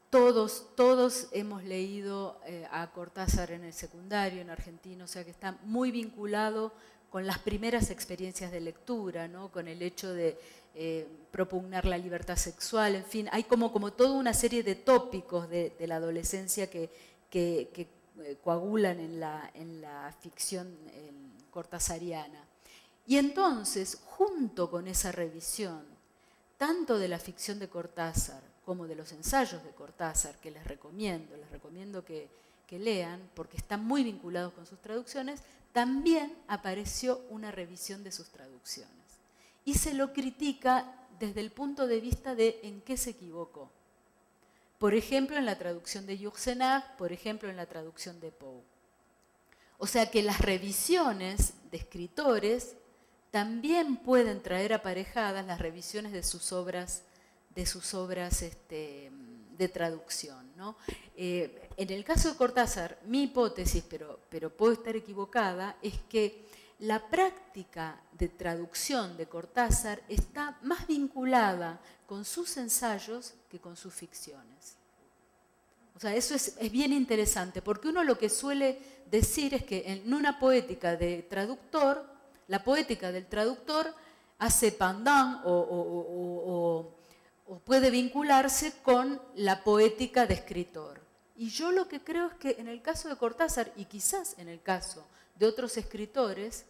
Todos hemos leído a Cortázar en el secundario, en Argentina, o sea que está muy vinculado con las primeras experiencias de lectura, ¿no? Con el hecho de propugnar la libertad sexual, en fin, hay como toda una serie de tópicos de la adolescencia que coagulan en la ficción cortasariana. Y entonces, junto con esa revisión, tanto de la ficción de Cortázar como de los ensayos de Cortázar, que les recomiendo que lean, porque están muy vinculados con sus traducciones, también apareció una revisión de sus traducciones. Y se lo critica desde el punto de vista de en qué se equivocó. Por ejemplo, en la traducción de Yourcenar, por ejemplo, en la traducción de Poe. O sea que las revisiones de escritores también pueden traer aparejadas las revisiones de sus obras de traducción, ¿no? En el caso de Cortázar, mi hipótesis, pero puedo estar equivocada, es que la práctica de traducción de Cortázar está más vinculada con sus ensayos que con sus ficciones. O sea, eso es bien interesante, porque uno lo que suele decir es que en una poética de traductor, la poética del traductor hace pendant o puede vincularse con la poética de escritor. Y yo lo que creo es que en el caso de Cortázar, y quizás en el caso de otros escritores,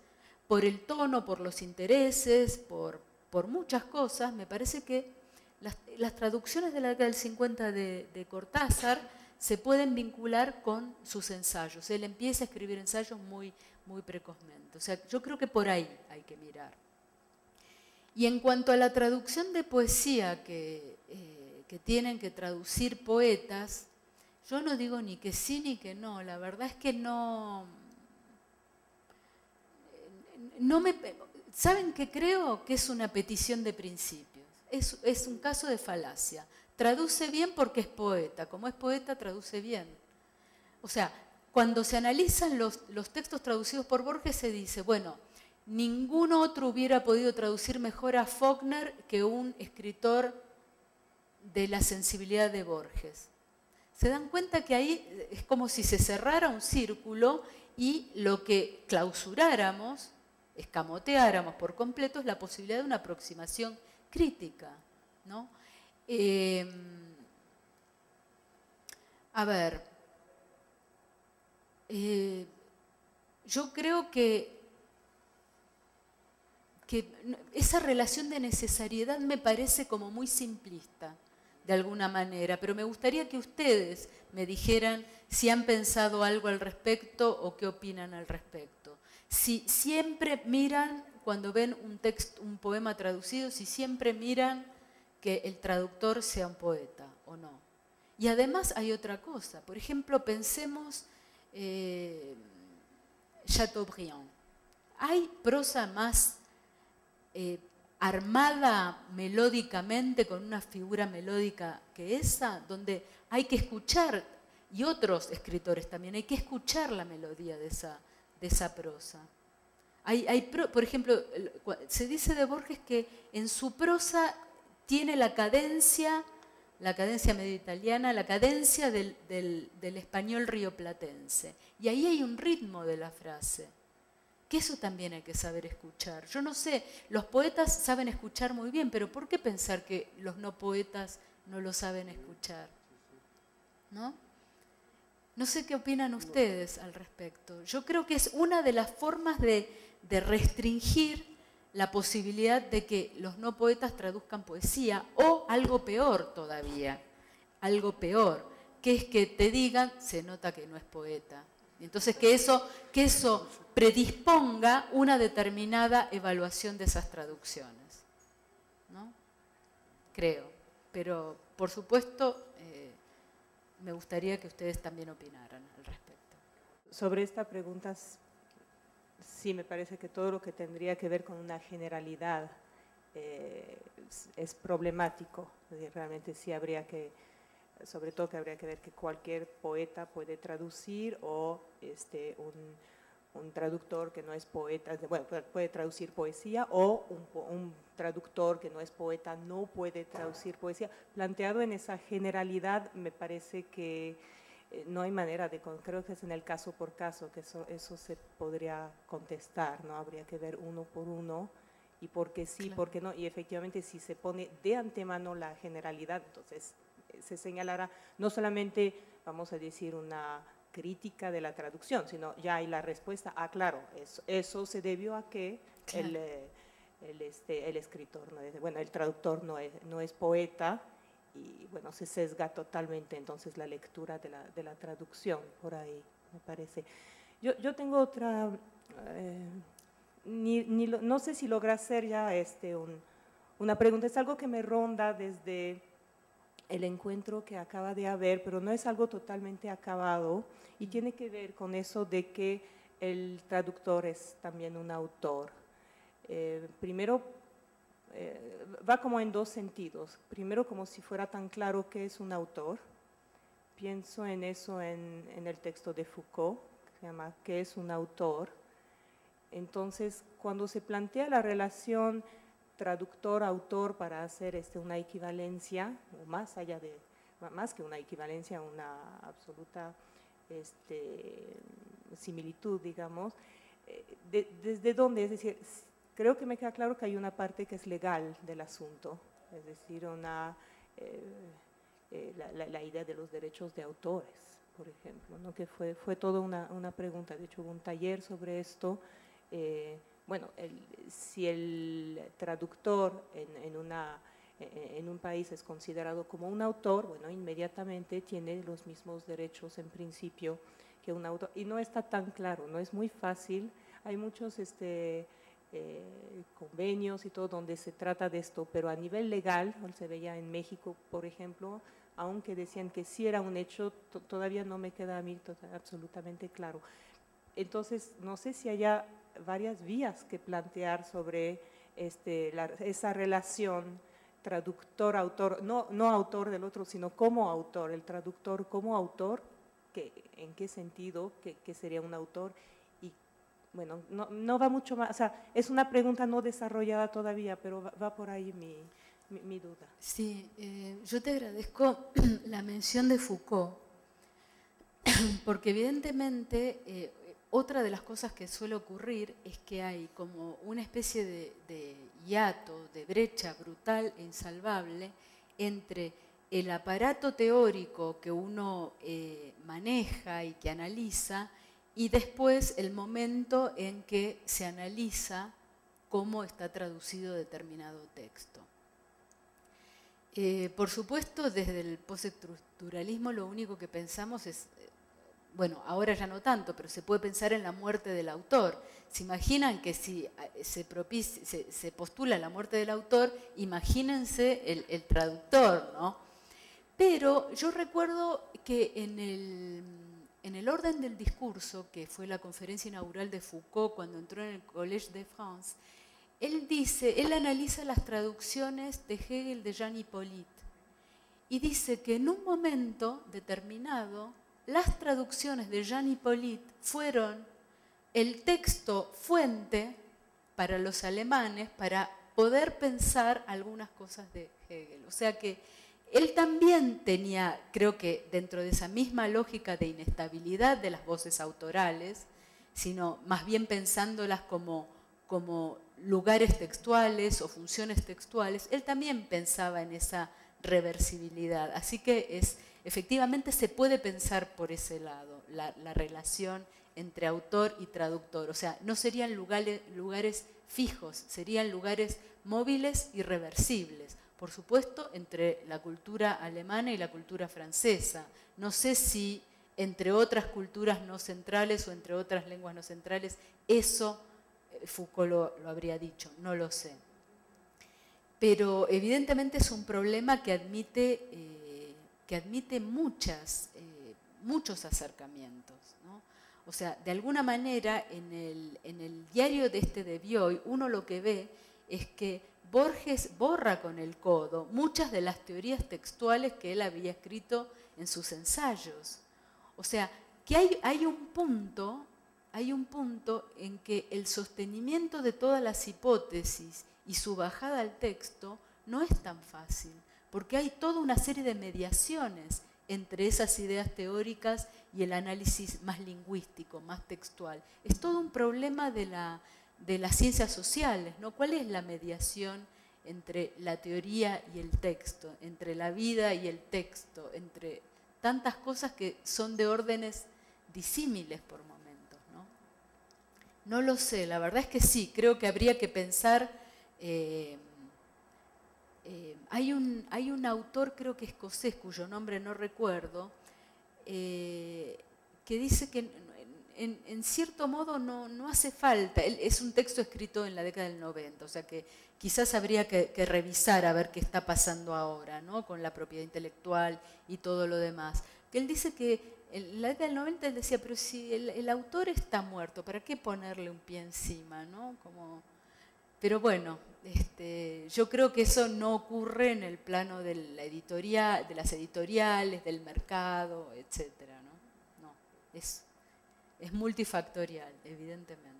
por el tono, por los intereses, por muchas cosas, me parece que las traducciones de la década del 50 de Cortázar se pueden vincular con sus ensayos. Él empieza a escribir ensayos muy precozmente. O sea, yo creo que por ahí hay que mirar. Y en cuanto a la traducción de poesía que tienen que traducir poetas, yo no digo ni que sí ni que no. La verdad es que no ¿Saben qué creo? Que es una petición de principios. Es un caso de falacia. Traduce bien porque es poeta. Como es poeta, traduce bien. O sea, cuando se analizan los textos traducidos por Borges, se dice, bueno, ningún otro hubiera podido traducir mejor a Faulkner que un escritor de la sensibilidad de Borges. Se dan cuenta que ahí es como si se cerrara un círculo y lo que clausuráramos, escamoteáramos por completo, es la posibilidad de una aproximación crítica, ¿no? A ver, yo creo que esa relación de necesariedad me parece como muy simplista, de alguna manera, pero me gustaría que ustedes me dijeran si han pensado algo al respecto o qué opinan al respecto. Si siempre miran, cuando ven un poema traducido, si siempre miran que el traductor sea un poeta o no. Y además hay otra cosa. Por ejemplo, pensemos Chateaubriand. ¿Hay prosa más armada melódicamente, con una figura melódica que esa, donde hay que escuchar, y otros escritores también, hay que escuchar la melodía de esa prosa? Por ejemplo, se dice de Borges que en su prosa tiene la cadencia medio italiana, la cadencia del español rioplatense. Y ahí hay un ritmo de la frase, que eso también hay que saber escuchar. Yo no sé, los poetas saben escuchar muy bien, pero ¿por qué pensar que los no poetas no lo saben escuchar? ¿No? No sé qué opinan ustedes al respecto. Yo creo que es una de las formas de restringir la posibilidad de que los no poetas traduzcan poesía, o algo peor todavía, algo peor, que es que te digan, se nota que no es poeta. Entonces que eso predisponga una determinada evaluación de esas traducciones, ¿no? Creo, pero por supuesto me gustaría que ustedes también opinaran al respecto. Sobre esta pregunta, sí me parece que todo lo que tendría que ver con una generalidad es problemático. Realmente sí habría que, sobre todo que habría que ver que cualquier poeta puede traducir, o un traductor que no es poeta, bueno, puede traducir poesía, o un traductor que no es poeta no puede traducir poesía. Planteado en esa generalidad, me parece que no hay manera de, creo que es en el caso por caso, que eso se podría contestar, ¿no? Habría que ver uno por uno, y por qué sí, Claro. por qué no, y efectivamente si se pone de antemano la generalidad, entonces se señalará no solamente, vamos a decir, una crítica de la traducción, sino ya hay la respuesta, claro, eso se debió a que Claro. el escritor, bueno, el traductor no es poeta, y bueno, se sesga totalmente entonces la lectura de la traducción, por ahí me parece. Yo tengo otra, no sé si logra hacer ya una pregunta, es algo que me ronda desde el encuentro que acaba de haber, pero no es algo totalmente acabado, y tiene que ver con eso de que el traductor es también un autor. Primero, va como en dos sentidos. Primero, como si fuera tan claro que es un autor. Pienso en eso en el texto de Foucault, que se llama ¿Qué es un autor? Entonces, cuando se plantea la relación traductor-autor para hacer una equivalencia, o más allá de, más que una equivalencia, una absoluta similitud, digamos, ¿desde dónde? Es decir, creo que me queda claro que hay una parte que es legal del asunto, es decir, la idea de los derechos de autores, por ejemplo, ¿no? Que fue toda una pregunta, de hecho hubo un taller sobre esto. Bueno, si el traductor en un país es considerado como un autor, bueno, inmediatamente tiene los mismos derechos en principio que un autor, y no está tan claro, no es muy fácil, hay muchos convenios y todo donde se trata de esto, pero a nivel legal, se veía en México, por ejemplo, aunque decían que sí era un hecho, todavía no me queda a mí absolutamente claro. Entonces, no sé si haya varias vías que plantear sobre esa relación traductor-autor, no autor del otro, sino como autor, el traductor como autor, ¿en qué sentido que sería un autor? Y bueno, no va mucho más, o sea, es una pregunta no desarrollada todavía, pero va por ahí mi duda. Sí, yo te agradezco la mención de Foucault, porque evidentemente otra de las cosas que suele ocurrir es que hay como una especie de hiato, de brecha brutal e insalvable entre el aparato teórico que uno maneja y que analiza, y después el momento en que se analiza cómo está traducido determinado texto. Por supuesto, desde el postestructuralismo lo único que pensamos es, bueno, ahora ya no tanto, pero se puede pensar en la muerte del autor. ¿Se imaginan que si se postula la muerte del autor, imagínense el traductor, ¿no? Pero yo recuerdo que en el orden del discurso, que fue la conferencia inaugural de Foucault cuando entró en el Collège de France, él analiza las traducciones de Hegel de Jean Hippolyte y dice que en un momento determinado las traducciones de Jean Hippolyte fueron el texto fuente para los alemanes para poder pensar algunas cosas de Hegel. O sea que él también tenía, creo que dentro de esa misma lógica de inestabilidad de las voces autorales, sino más bien pensándolas como lugares textuales o funciones textuales, él también pensaba en esa reversibilidad. Así que efectivamente se puede pensar por ese lado, la relación entre autor y traductor. O sea, no serían lugares fijos, serían lugares móviles y reversibles. Por supuesto, entre la cultura alemana y la cultura francesa. No sé si entre otras culturas no centrales o entre otras lenguas no centrales, eso Foucault lo habría dicho, no lo sé. Pero evidentemente es un problema que admite muchos acercamientos, ¿no? O sea, de alguna manera en el diario de de Bioy uno lo que ve es que Borges borra con el codo muchas de las teorías textuales que él había escrito en sus ensayos. O sea, que hay un punto en que el sostenimiento de todas las hipótesis y su bajada al texto no es tan fácil, porque hay toda una serie de mediaciones entre esas ideas teóricas y el análisis más lingüístico, más textual. Es todo un problema de las ciencias sociales, ¿no? ¿Cuál es la mediación entre la teoría y el texto, entre la vida y el texto, entre tantas cosas que son de órdenes disímiles por momentos, ¿no? No lo sé, la verdad es que sí, creo que habría que pensar. Hay un autor, creo que escocés, cuyo nombre no recuerdo, que dice que en cierto modo no hace falta. Es un texto escrito en la década del 90, o sea que quizás habría que revisar a ver qué está pasando ahora, ¿no? Con la propiedad intelectual y todo lo demás. Que él dice que en la década del 90 él decía, pero si el autor está muerto, ¿para qué ponerle un pie encima, ¿no? Pero bueno, yo creo que eso no ocurre en el plano de la editorial, de las editoriales, del mercado, etcétera, ¿no? No, es multifactorial, evidentemente.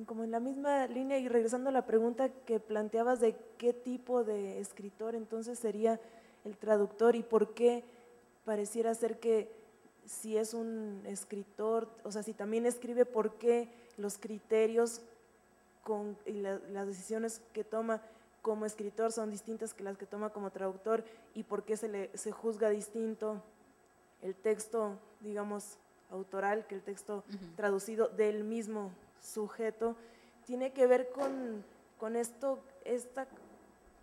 Como en la misma línea y regresando a la pregunta que planteabas de qué tipo de escritor entonces sería el traductor y por qué pareciera ser que si es un escritor, o sea, si también escribe, por qué los criterios y las decisiones que toma como escritor son distintas que las que toma como traductor y por qué se juzga distinto el texto, digamos, autoral que el texto traducido del mismo sujeto. Tiene que ver con esta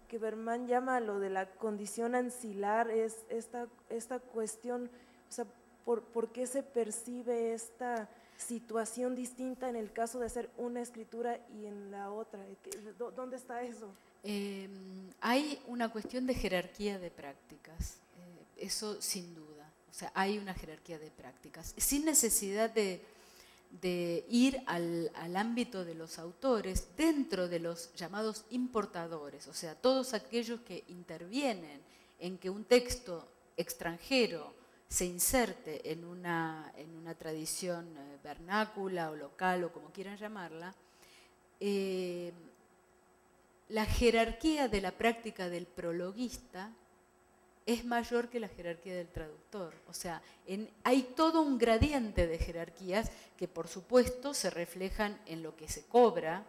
que Berman llama lo de la condición ancilar, es esta cuestión, o sea, ¿por qué se percibe esta situación distinta en el caso de hacer una escritura y en la otra? ¿Dónde está eso? Hay una cuestión de jerarquía de prácticas, eso sin duda. O sea, hay una jerarquía de prácticas, sin necesidad de ir al ámbito de los autores, dentro de los llamados importadores, o sea, todos aquellos que intervienen en que un texto extranjero se inserte en una tradición vernácula o local o como quieran llamarla. La jerarquía de la práctica del prologuista es mayor que la jerarquía del traductor. O sea, hay todo un gradiente de jerarquías que por supuesto se reflejan en lo que se cobra,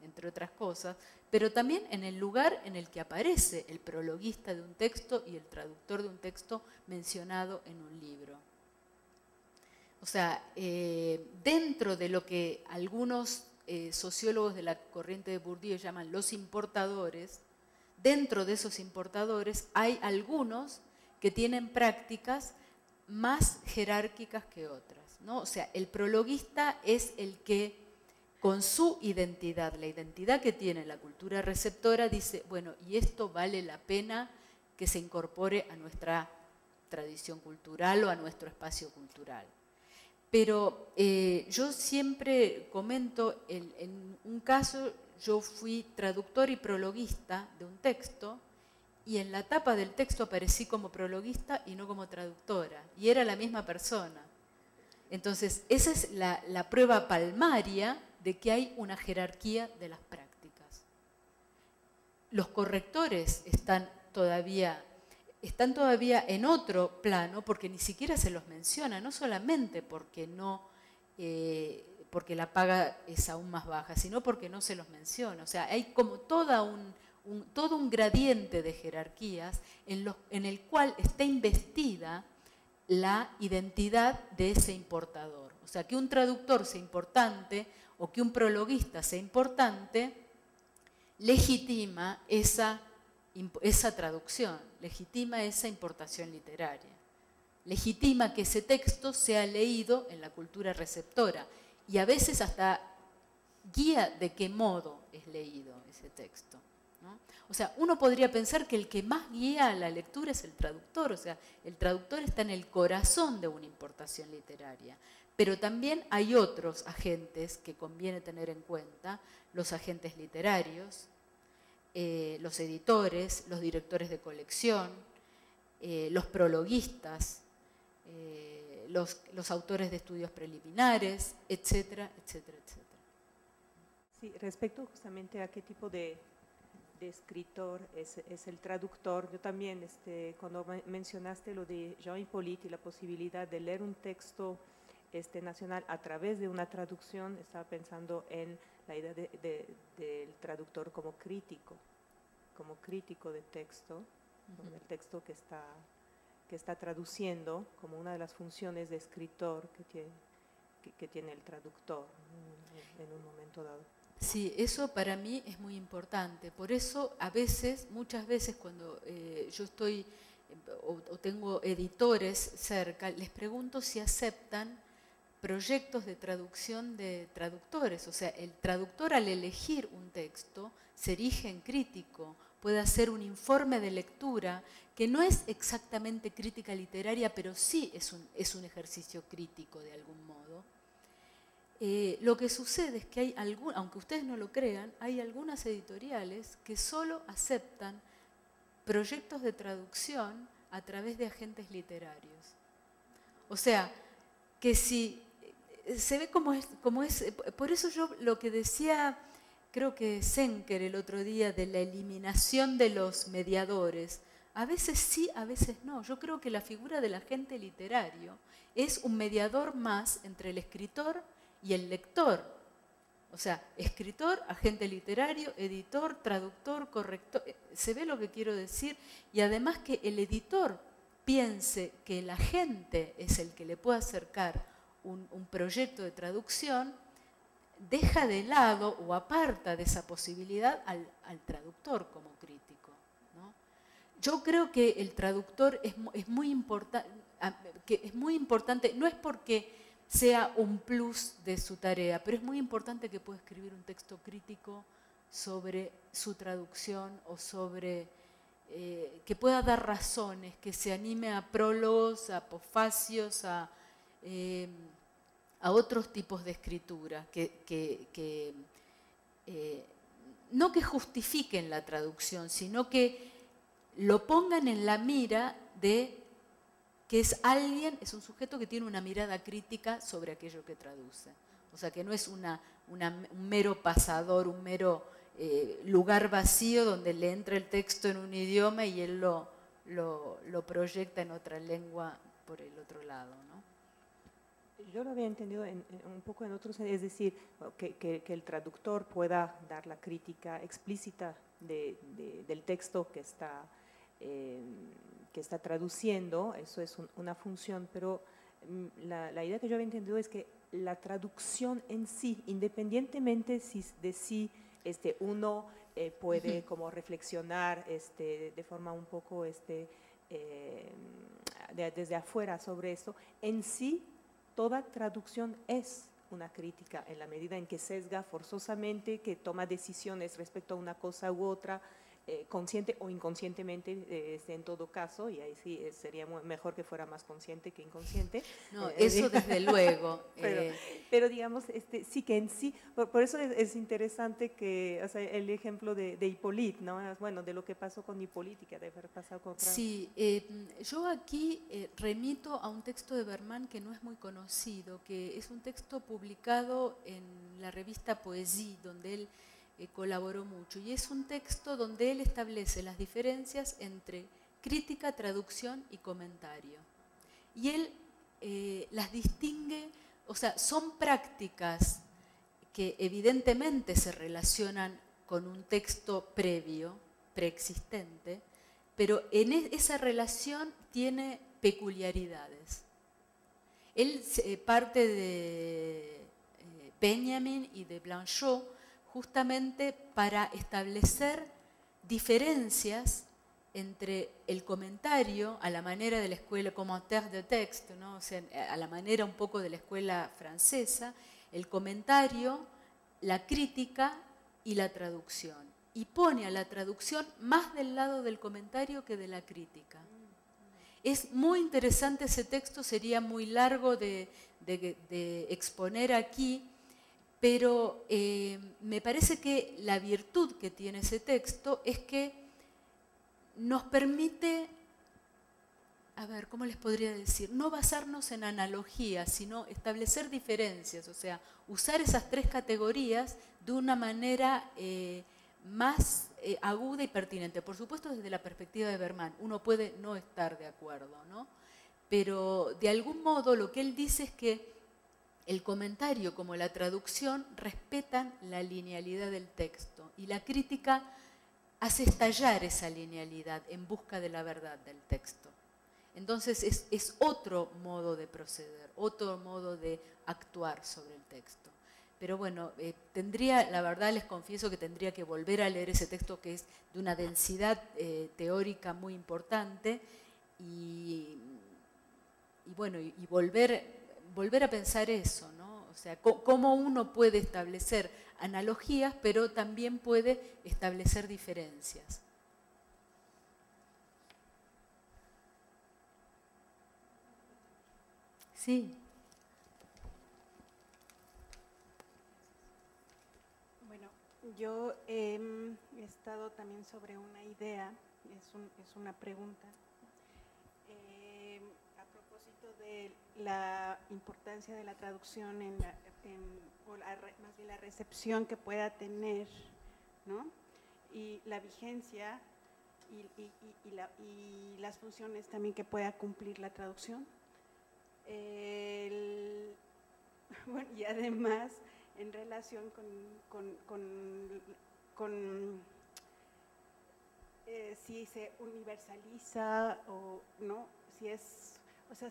entre otras cosas, pero también en el lugar en el que aparece el prologuista de un texto y el traductor de un texto mencionado en un libro. O sea, dentro de lo que algunos sociólogos de la corriente de Bourdieu llaman los importadores, dentro de esos importadores hay algunos que tienen prácticas más jerárquicas que otras, ¿no? O sea, el prologuista es el que con su identidad, la identidad que tiene la cultura receptora, dice, bueno, y esto vale la pena que se incorpore a nuestra tradición cultural o a nuestro espacio cultural. Pero yo siempre comento, en un caso yo fui traductor y prologuista de un texto y en la tapa del texto aparecí como prologuista y no como traductora, y era la misma persona. Entonces, esa es la prueba palmaria de que hay una jerarquía de las prácticas. Los correctores están todavía en otro plano porque ni siquiera se los menciona, no solamente porque porque la paga es aún más baja, sino porque no se los menciona. O sea, hay como todo un gradiente de jerarquías en el cual está investida la identidad de ese importador. O sea, que un traductor sea importante o que un prologuista sea importante, legitima esa traducción, legitima esa importación literaria, legitima que ese texto sea leído en la cultura receptora y a veces hasta guía de qué modo es leído ese texto, ¿no? O sea, uno podría pensar que el que más guía la lectura es el traductor, o sea, el traductor está en el corazón de una importación literaria, pero también hay otros agentes que conviene tener en cuenta, los agentes literarios, los editores, los directores de colección, los prologuistas, los autores de estudios preliminares, etcétera, etcétera, etcétera. Sí, respecto justamente a qué tipo de escritor es el traductor, yo también, cuando mencionaste lo de Jean Hippolyte y la posibilidad de leer un texto nacional a través de una traducción, estaba pensando en la idea del traductor como crítico de texto, ¿no? Del texto que está traduciendo, como una de las funciones de escritor que tiene el traductor, ¿no? en un momento dado. Sí, eso para mí es muy importante. Por eso muchas veces cuando yo estoy o tengo editores cerca, les pregunto si aceptan proyectos de traducción de traductores. O sea, el traductor al elegir un texto se erige en crítico, puede hacer un informe de lectura que no es exactamente crítica literaria, pero sí es un ejercicio crítico de algún modo. Lo que sucede es que aunque ustedes no lo crean, hay algunas editoriales que solo aceptan proyectos de traducción a través de agentes literarios. O sea, que si se ve como es, por eso yo lo que decía, creo que Senker el otro día, de la eliminación de los mediadores, a veces sí, a veces no. Yo creo que la figura del agente literario es un mediador más entre el escritor y el lector. O sea, escritor, agente literario, editor, traductor, corrector. ¿Se ve lo que quiero decir? Y además que el editor piense que el agente es el que le puede acercar un proyecto de traducción, deja de lado o aparta de esa posibilidad al traductor como crítico, ¿no? Yo creo que el traductor es muy importante, no es porque sea un plus de su tarea, pero es muy importante que pueda escribir un texto crítico sobre su traducción o sobre que pueda dar razones, que se anime a prólogos, a posfacios, a otros tipos de escritura, no que justifiquen la traducción, sino que lo pongan en la mira de que es un sujeto que tiene una mirada crítica sobre aquello que traduce. O sea, que no es un mero pasador, un mero lugar vacío donde le entra el texto en un idioma y él lo proyecta en otra lengua por el otro lado, ¿no? Yo lo había entendido un poco en otros, es decir, que el traductor pueda dar la crítica explícita del texto que está traduciendo, eso es una función, pero la idea que yo había entendido es que la traducción en sí, independientemente de si uno puede como reflexionar de forma un poco desde afuera sobre esto, en sí toda traducción es una crítica en la medida en que sesga forzosamente, que toma decisiones respecto a una cosa u otra, consciente o inconscientemente, en todo caso, y ahí sí sería mejor que fuera más consciente que inconsciente. No, eso desde luego. Pero digamos, sí que en sí, por eso es interesante que, o sea, el ejemplo de Hippolyte, ¿no? Bueno, de lo que pasó con Hippolyte, que debe haber pasado con otra. Sí, yo aquí remito a un texto de Berman que no es muy conocido, que es un texto publicado en la revista Poésie, donde él colaboró mucho, y es un texto donde él establece las diferencias entre crítica, traducción y comentario. Y él las distingue, o sea, son prácticas que evidentemente se relacionan con un texto previo, preexistente, pero en esa relación tiene peculiaridades. Él parte de Benjamin y de Blanchot justamente para establecer diferencias entre el comentario a la manera de la escuela commentaire de texte, ¿no? O sea, a la manera un poco de la escuela francesa, el comentario, la crítica y la traducción. Y pone a la traducción más del lado del comentario que de la crítica. Es muy interesante ese texto, sería muy largo de exponer aquí, pero me parece que la virtud que tiene ese texto es que nos permite a ver, ¿cómo les podría decir? No basarnos en analogías, sino establecer diferencias, o sea, usar esas tres categorías de una manera más aguda y pertinente. Por supuesto, desde la perspectiva de Berman, uno puede no estar de acuerdo, ¿no? Pero de algún modo lo que él dice es que el comentario como la traducción respetan la linealidad del texto y la crítica hace estallar esa linealidad en busca de la verdad del texto. Entonces es otro modo de proceder, otro modo de actuar sobre el texto. Pero bueno, la verdad les confieso que tendría que volver a leer ese texto que es de una densidad teórica muy importante y bueno, y volver a pensar eso, ¿no? O sea, cómo uno puede establecer analogías, pero también puede establecer diferencias. Sí. Bueno, yo he estado también sobre una idea, es una pregunta, a propósito de la importancia de la traducción más bien la recepción que pueda tener, ¿no? Y la vigencia y las funciones también que pueda cumplir la traducción. Bueno, y además en relación con si se universaliza o no, si es, o sea,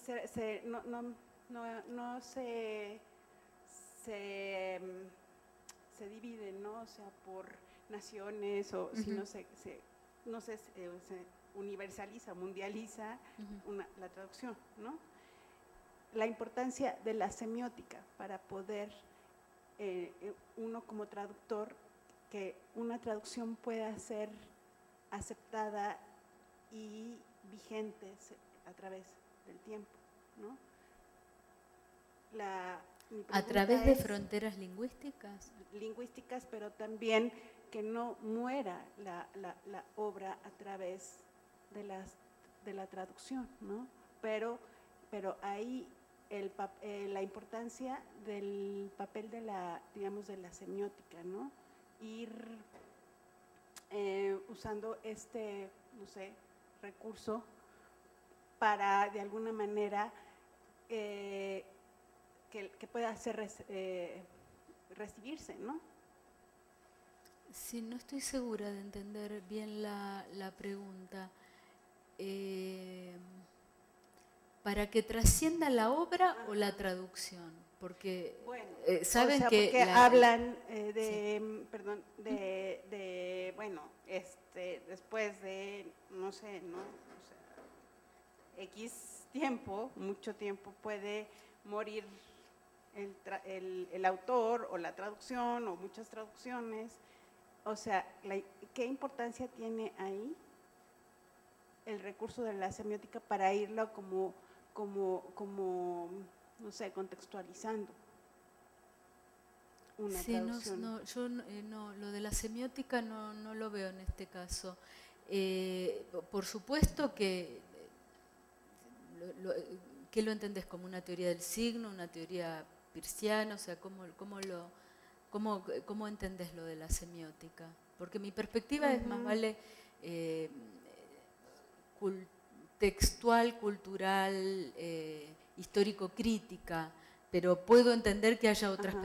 no se divide, ¿no? O sea, por naciones o si no se universaliza, mundializa la traducción, ¿no? La importancia de la semiótica para poder uno como traductor, que una traducción pueda ser aceptada y vigente a través del tiempo, ¿no? ¿A través de fronteras lingüísticas? Lingüísticas, pero también que no muera la obra a través de la traducción, ¿no? Pero ahí la importancia del papel de la semiótica, ¿no? Ir usando no sé, recurso para de alguna manera que pueda recibirse, ¿no? Sí, no estoy segura de entender bien la pregunta. ¿Para que trascienda la obra o la traducción? Porque bueno, saben porque que hablan sí. perdón, bueno, después de, no sé, ¿no? O sea, X tiempo, mucho tiempo, puede morir el autor o la traducción o muchas traducciones. O sea, ¿qué importancia tiene ahí el recurso de la semiótica para irlo como no sé, contextualizando una traducción? Yo no, lo de la semiótica no lo veo en este caso. Por supuesto que ¿qué lo entendés? ¿Como una teoría del signo, una teoría peirciana? O sea, ¿cómo entendés lo de la semiótica? Porque mi perspectiva es más vale textual, cultural, histórico-crítica, pero puedo entender que haya otras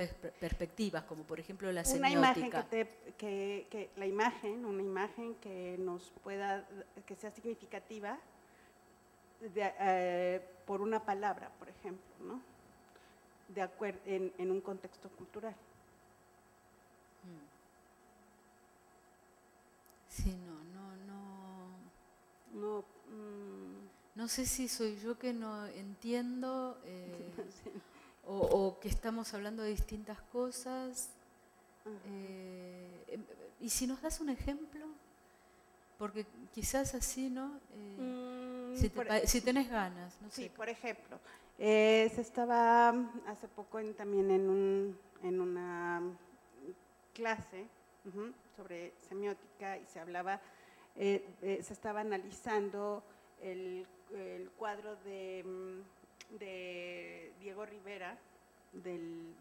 perspectivas, como por ejemplo la semiótica. Una imagen que nos pueda, que sea significativa por una palabra, por ejemplo, ¿no? De acuerdo en un contexto cultural. Sí, no sé si soy yo que no entiendo o que estamos hablando de distintas cosas. ¿Y si nos das un ejemplo? Porque quizás así, ¿no? Si tenés ganas, no sé. Sí, por ejemplo, se estaba hace poco también en una clase sobre semiótica y se hablaba, se estaba analizando el cuadro de Diego Rivera, el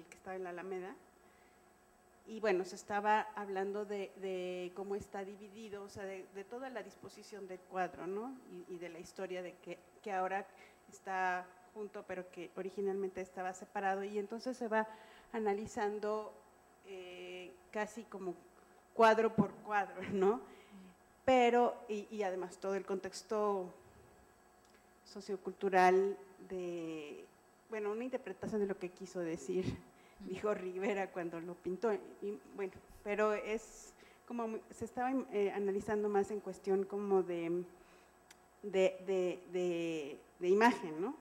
que estaba en la Alameda, y bueno, se estaba hablando de cómo está dividido, o sea, de toda la disposición del cuadro, ¿no? Y de la historia de que ahora está junto, pero que originalmente estaba separado, y entonces se va analizando casi como cuadro por cuadro, ¿no? Pero, y además todo el contexto sociocultural de, bueno, una interpretación de lo que quiso decir, dijo Rivera cuando lo pintó, y bueno, pero es como, se estaba analizando más en cuestión como de imagen, ¿no?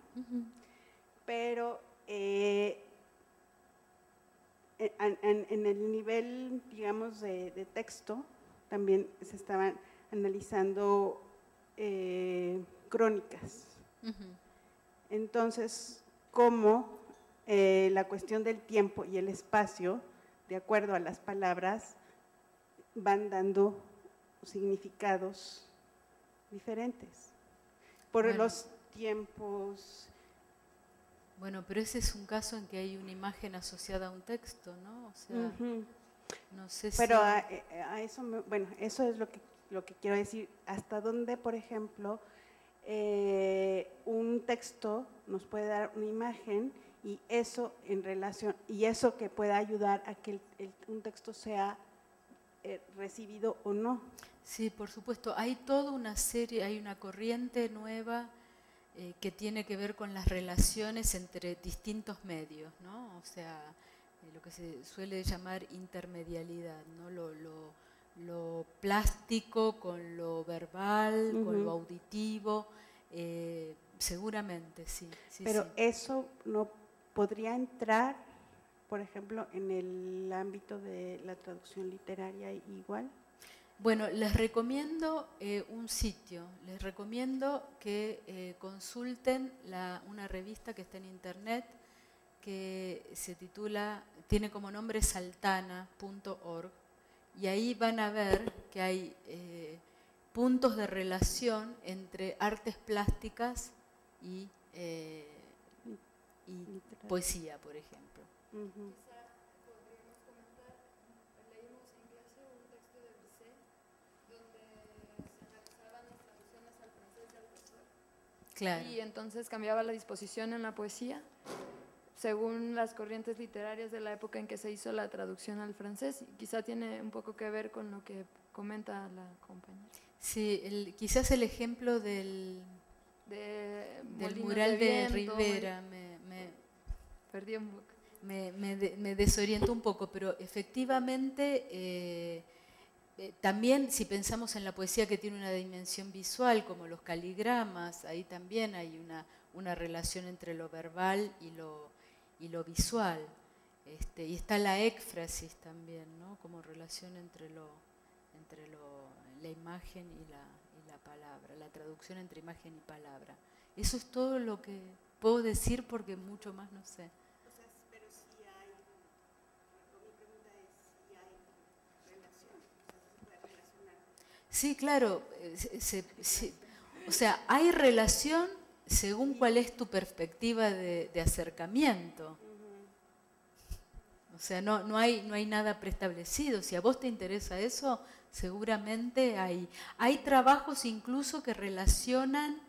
Pero en el nivel, digamos, de texto, también se estaban analizando crónicas. Entonces, cómo la cuestión del tiempo y el espacio, de acuerdo a las palabras, van dando significados diferentes por los tiempos. Bueno, pero ese es un caso en que hay una imagen asociada a un texto, ¿no? O sea, no sé si… Pero a eso, bueno, eso es lo que quiero decir. Hasta dónde, por ejemplo, un texto nos puede dar una imagen y eso en relación, y eso que pueda ayudar a que un texto sea recibido o no. Sí, por supuesto. Hay toda una serie, hay una corriente nueva que tiene que ver con las relaciones entre distintos medios, ¿no? O sea, lo que se suele llamar intermedialidad, ¿no? Lo plástico con lo verbal, con lo auditivo, seguramente, sí. Pero sí. eso no podría entrar, por ejemplo, en el ámbito de la traducción literaria igual. Bueno, les recomiendo un sitio, les recomiendo que consulten una revista que está en internet que se titula, tiene como nombre saltana.org, y ahí van a ver que hay puntos de relación entre artes plásticas y poesía, por ejemplo. Claro. Y entonces cambiaba la disposición en la poesía según las corrientes literarias de la época en que se hizo la traducción al francés. Quizá tiene un poco que ver con lo que comenta la compañera. Sí, quizás el ejemplo del mural de Rivera perdí un poco. Me desorientó un poco, pero efectivamente… también si pensamos en la poesía que tiene una dimensión visual, como los caligramas, ahí también hay una relación entre lo verbal y lo visual. Y está la éfrasis también, ¿no? Como relación entre la imagen y la palabra, la traducción entre imagen y palabra. Eso es todo lo que puedo decir porque mucho más no sé. Pero sí hay, mi pregunta es si hay relación, se puede relacionar. Sí, claro, o sea, hay relación según cuál es tu perspectiva de acercamiento. O sea, no hay nada preestablecido. Si a vos te interesa eso, seguramente hay trabajos incluso que relacionan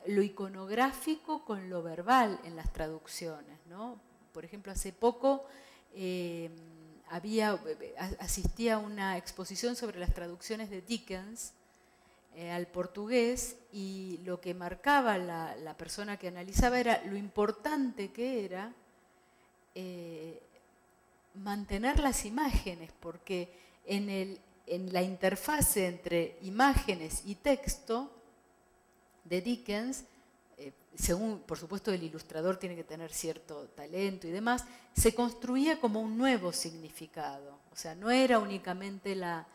lo iconográfico con lo verbal en las traducciones, ¿no? Por ejemplo, hace poco asistí a una exposición sobre las traducciones de Dickens al portugués, y lo que marcaba la persona que analizaba era lo importante que era mantener las imágenes, porque en la interfase entre imágenes y texto de Dickens, según, por supuesto, el ilustrador tiene que tener cierto talento y demás, se construía como un nuevo significado. O sea, no era únicamente la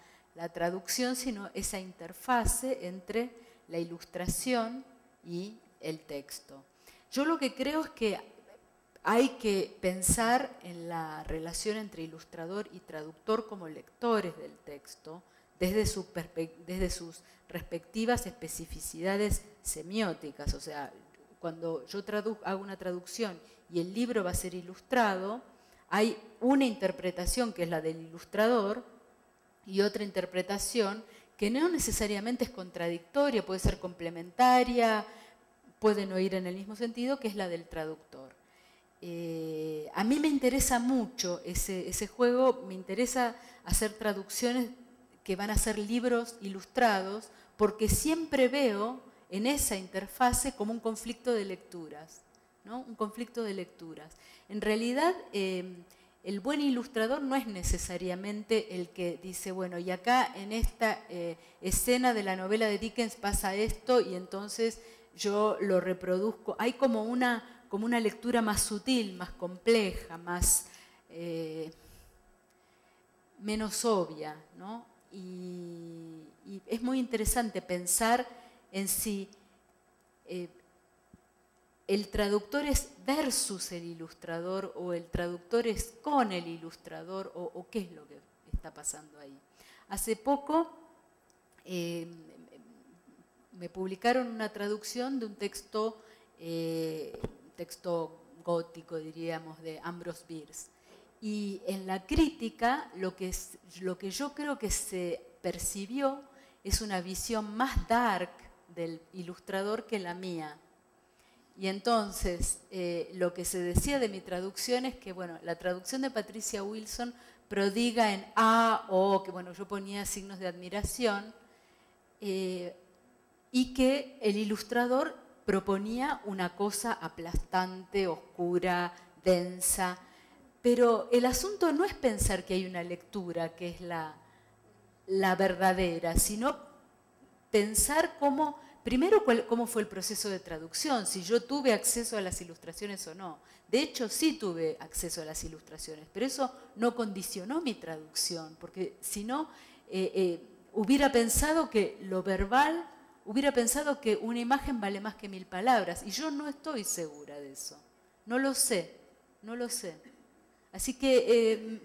traducción, sino esa interfase entre la ilustración y el texto. Yo lo que creo es que hay que pensar en la relación entre ilustrador y traductor como lectores del texto, desde sus respectivas especificidades semióticas. O sea, cuando yo hago una traducción y el libro va a ser ilustrado, hay una interpretación que es la del ilustrador y otra interpretación que no necesariamente es contradictoria, puede ser complementaria, puede no ir en el mismo sentido, que es la del traductor. A mí me interesa mucho ese juego, me interesa hacer traducciones que van a ser libros ilustrados, porque siempre veo en esa interfase como un conflicto de lecturas, ¿no? Un conflicto de lecturas. En realidad, el buen ilustrador no es necesariamente el que dice, bueno, y acá en esta escena de la novela de Dickens pasa esto y entonces yo lo reproduzco. Hay como una lectura más sutil, más compleja, menos obvia, ¿no? Y es muy interesante pensar en si el traductor es versus el ilustrador o el traductor es con el ilustrador o qué es lo que está pasando ahí. Hace poco me publicaron una traducción de un texto gótico, diríamos, de Ambrose Bierce. Y en la crítica lo que yo creo que se percibió es una visión más dark del ilustrador que la mía. Y entonces lo que se decía de mi traducción es que, bueno, la traducción de Patricia Wilson prodiga en A, O, que bueno, yo ponía signos de admiración, y que el ilustrador proponía una cosa aplastante, oscura, densa. Pero el asunto no es pensar que hay una lectura que es la verdadera, sino pensar primero cómo fue el proceso de traducción, si yo tuve acceso a las ilustraciones o no. De hecho, sí tuve acceso a las ilustraciones, pero eso no condicionó mi traducción, porque si no, hubiera pensado que lo verbal, hubiera pensado que una imagen vale más que 1000 palabras, y yo no estoy segura de eso. No lo sé, no lo sé. Así que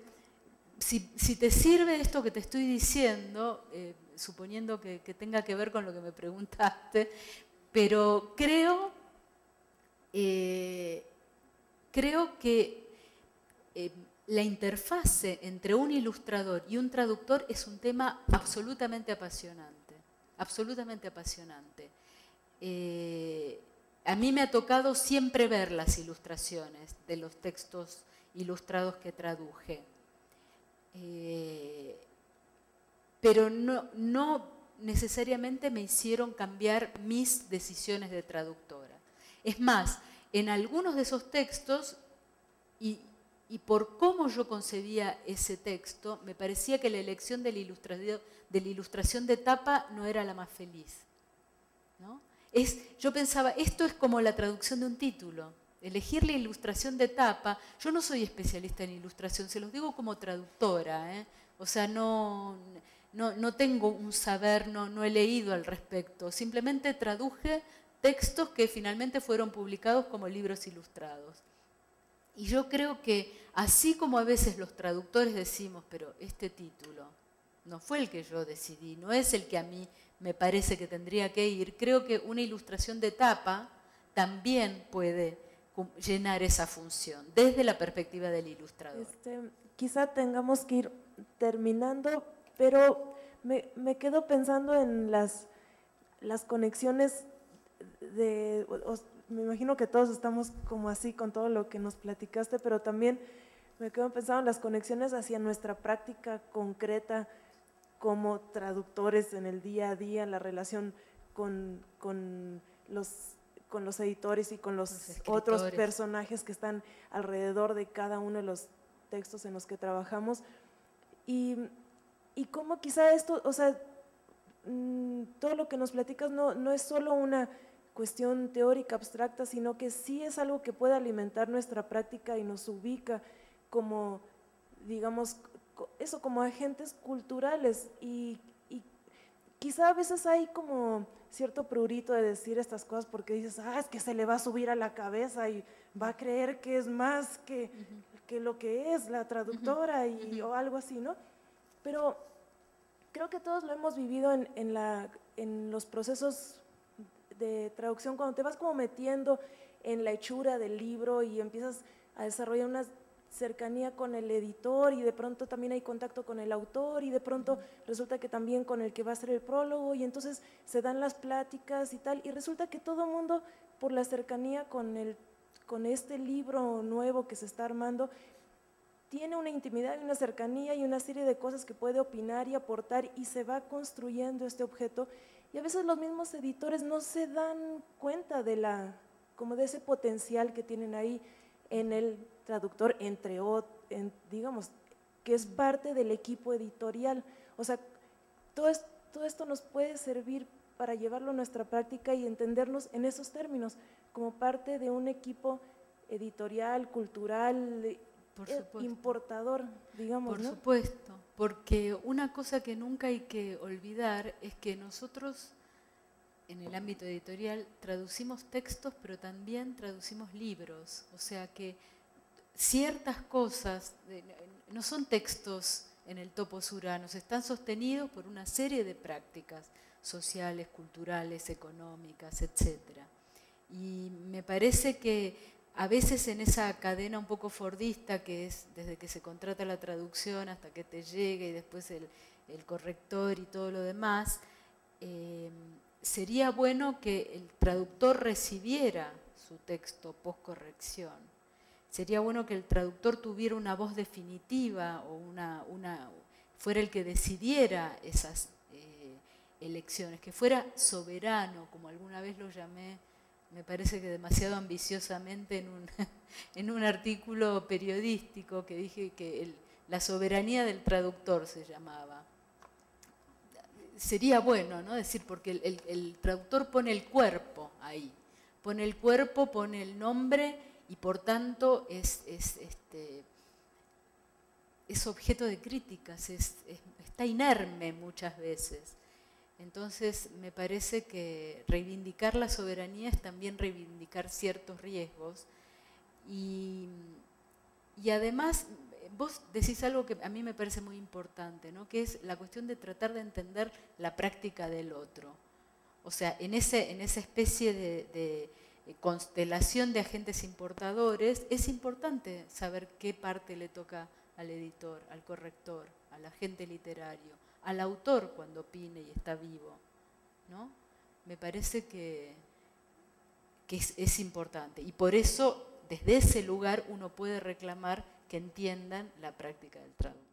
si te sirve esto que te estoy diciendo, suponiendo que tenga que ver con lo que me preguntaste, pero creo que la interfase entre un ilustrador y un traductor es un tema absolutamente apasionante, absolutamente apasionante. A mí me ha tocado siempre ver las ilustraciones de los textos ilustrados que traduje. Pero no necesariamente me hicieron cambiar mis decisiones de traductora. Es más, en algunos de esos textos, y por cómo yo concebía ese texto, me parecía que la elección de la ilustración de tapa no era la más feliz, ¿no? Yo pensaba, esto es como la traducción de un título. Elegir la ilustración de tapa, yo no soy especialista en ilustración, se los digo como traductora, ¿eh? O sea, no tengo un saber, no he leído al respecto, simplemente traduje textos que finalmente fueron publicados como libros ilustrados. Y yo creo que así como a veces los traductores decimos, pero este título no fue el que yo decidí, no es el que a mí me parece que tendría que ir, creo que una ilustración de tapa también puede llenar esa función, desde la perspectiva del ilustrador. Quizá tengamos que ir terminando, pero me quedo pensando en las conexiones me imagino que todos estamos como así con todo lo que nos platicaste, pero también me quedo pensando en las conexiones hacia nuestra práctica concreta como traductores en el día a día, en la relación con los editores y con los otros personajes que están alrededor de cada uno de los textos en los que trabajamos. Y cómo quizá esto, o sea, todo lo que nos platicas no es solo una cuestión teórica abstracta, sino que sí es algo que puede alimentar nuestra práctica y nos ubica como, digamos, eso, como agentes culturales. Y quizá a veces hay como cierto prurito de decir estas cosas porque dices, es que se le va a subir a la cabeza y va a creer que es más que lo que es la traductora o algo así, ¿no? Pero creo que todos lo hemos vivido en los procesos de traducción, cuando te vas como metiendo en la hechura del libro y empiezas a desarrollar una cercanía con el editor y de pronto también hay contacto con el autor y de pronto resulta que también con el que va a hacer el prólogo y entonces se dan las pláticas y tal y resulta que todo mundo por la cercanía con este libro nuevo que se está armando tiene una intimidad y una cercanía y una serie de cosas que puede opinar y aportar y se va construyendo este objeto y a veces los mismos editores no se dan cuenta como de ese potencial que tienen ahí en el traductor, digamos, que es parte del equipo editorial. O sea, todo esto nos puede servir para llevarlo a nuestra práctica y entendernos en esos términos, como parte de un equipo editorial, cultural, importador, digamos, Por ¿no? supuesto, porque una cosa que nunca hay que olvidar es que nosotros en el ámbito editorial traducimos textos, pero también traducimos libros, o sea que ciertas cosas no son textos en el topos uranos, están sostenidos por una serie de prácticas sociales, culturales, económicas, etc. Y me parece que a veces en esa cadena un poco fordista, que es desde que se contrata la traducción hasta que te llega y después el corrector y todo lo demás, sería bueno que el traductor recibiera su texto post-corrección. Sería bueno que el traductor tuviera una voz definitiva o fuera el que decidiera esas elecciones, que fuera soberano, como alguna vez lo llamé, me parece que demasiado ambiciosamente en un artículo periodístico que dije que la soberanía del traductor se llamaba. Sería bueno, ¿no? Decir, porque el traductor pone el cuerpo ahí, pone el cuerpo, pone el nombre y por tanto es objeto de críticas, está inerme muchas veces. Entonces me parece que reivindicar la soberanía es también reivindicar ciertos riesgos y además vos decís algo que a mí me parece muy importante, ¿no? Que es la cuestión de tratar de entender la práctica del otro. O sea, en esa especie de constelación de agentes importadores es importante saber qué parte le toca al editor, al corrector, al agente literario, al autor cuando opine y está vivo, ¿no? Me parece que es importante y por eso desde ese lugar uno puede reclamar que entiendan la práctica del traductor.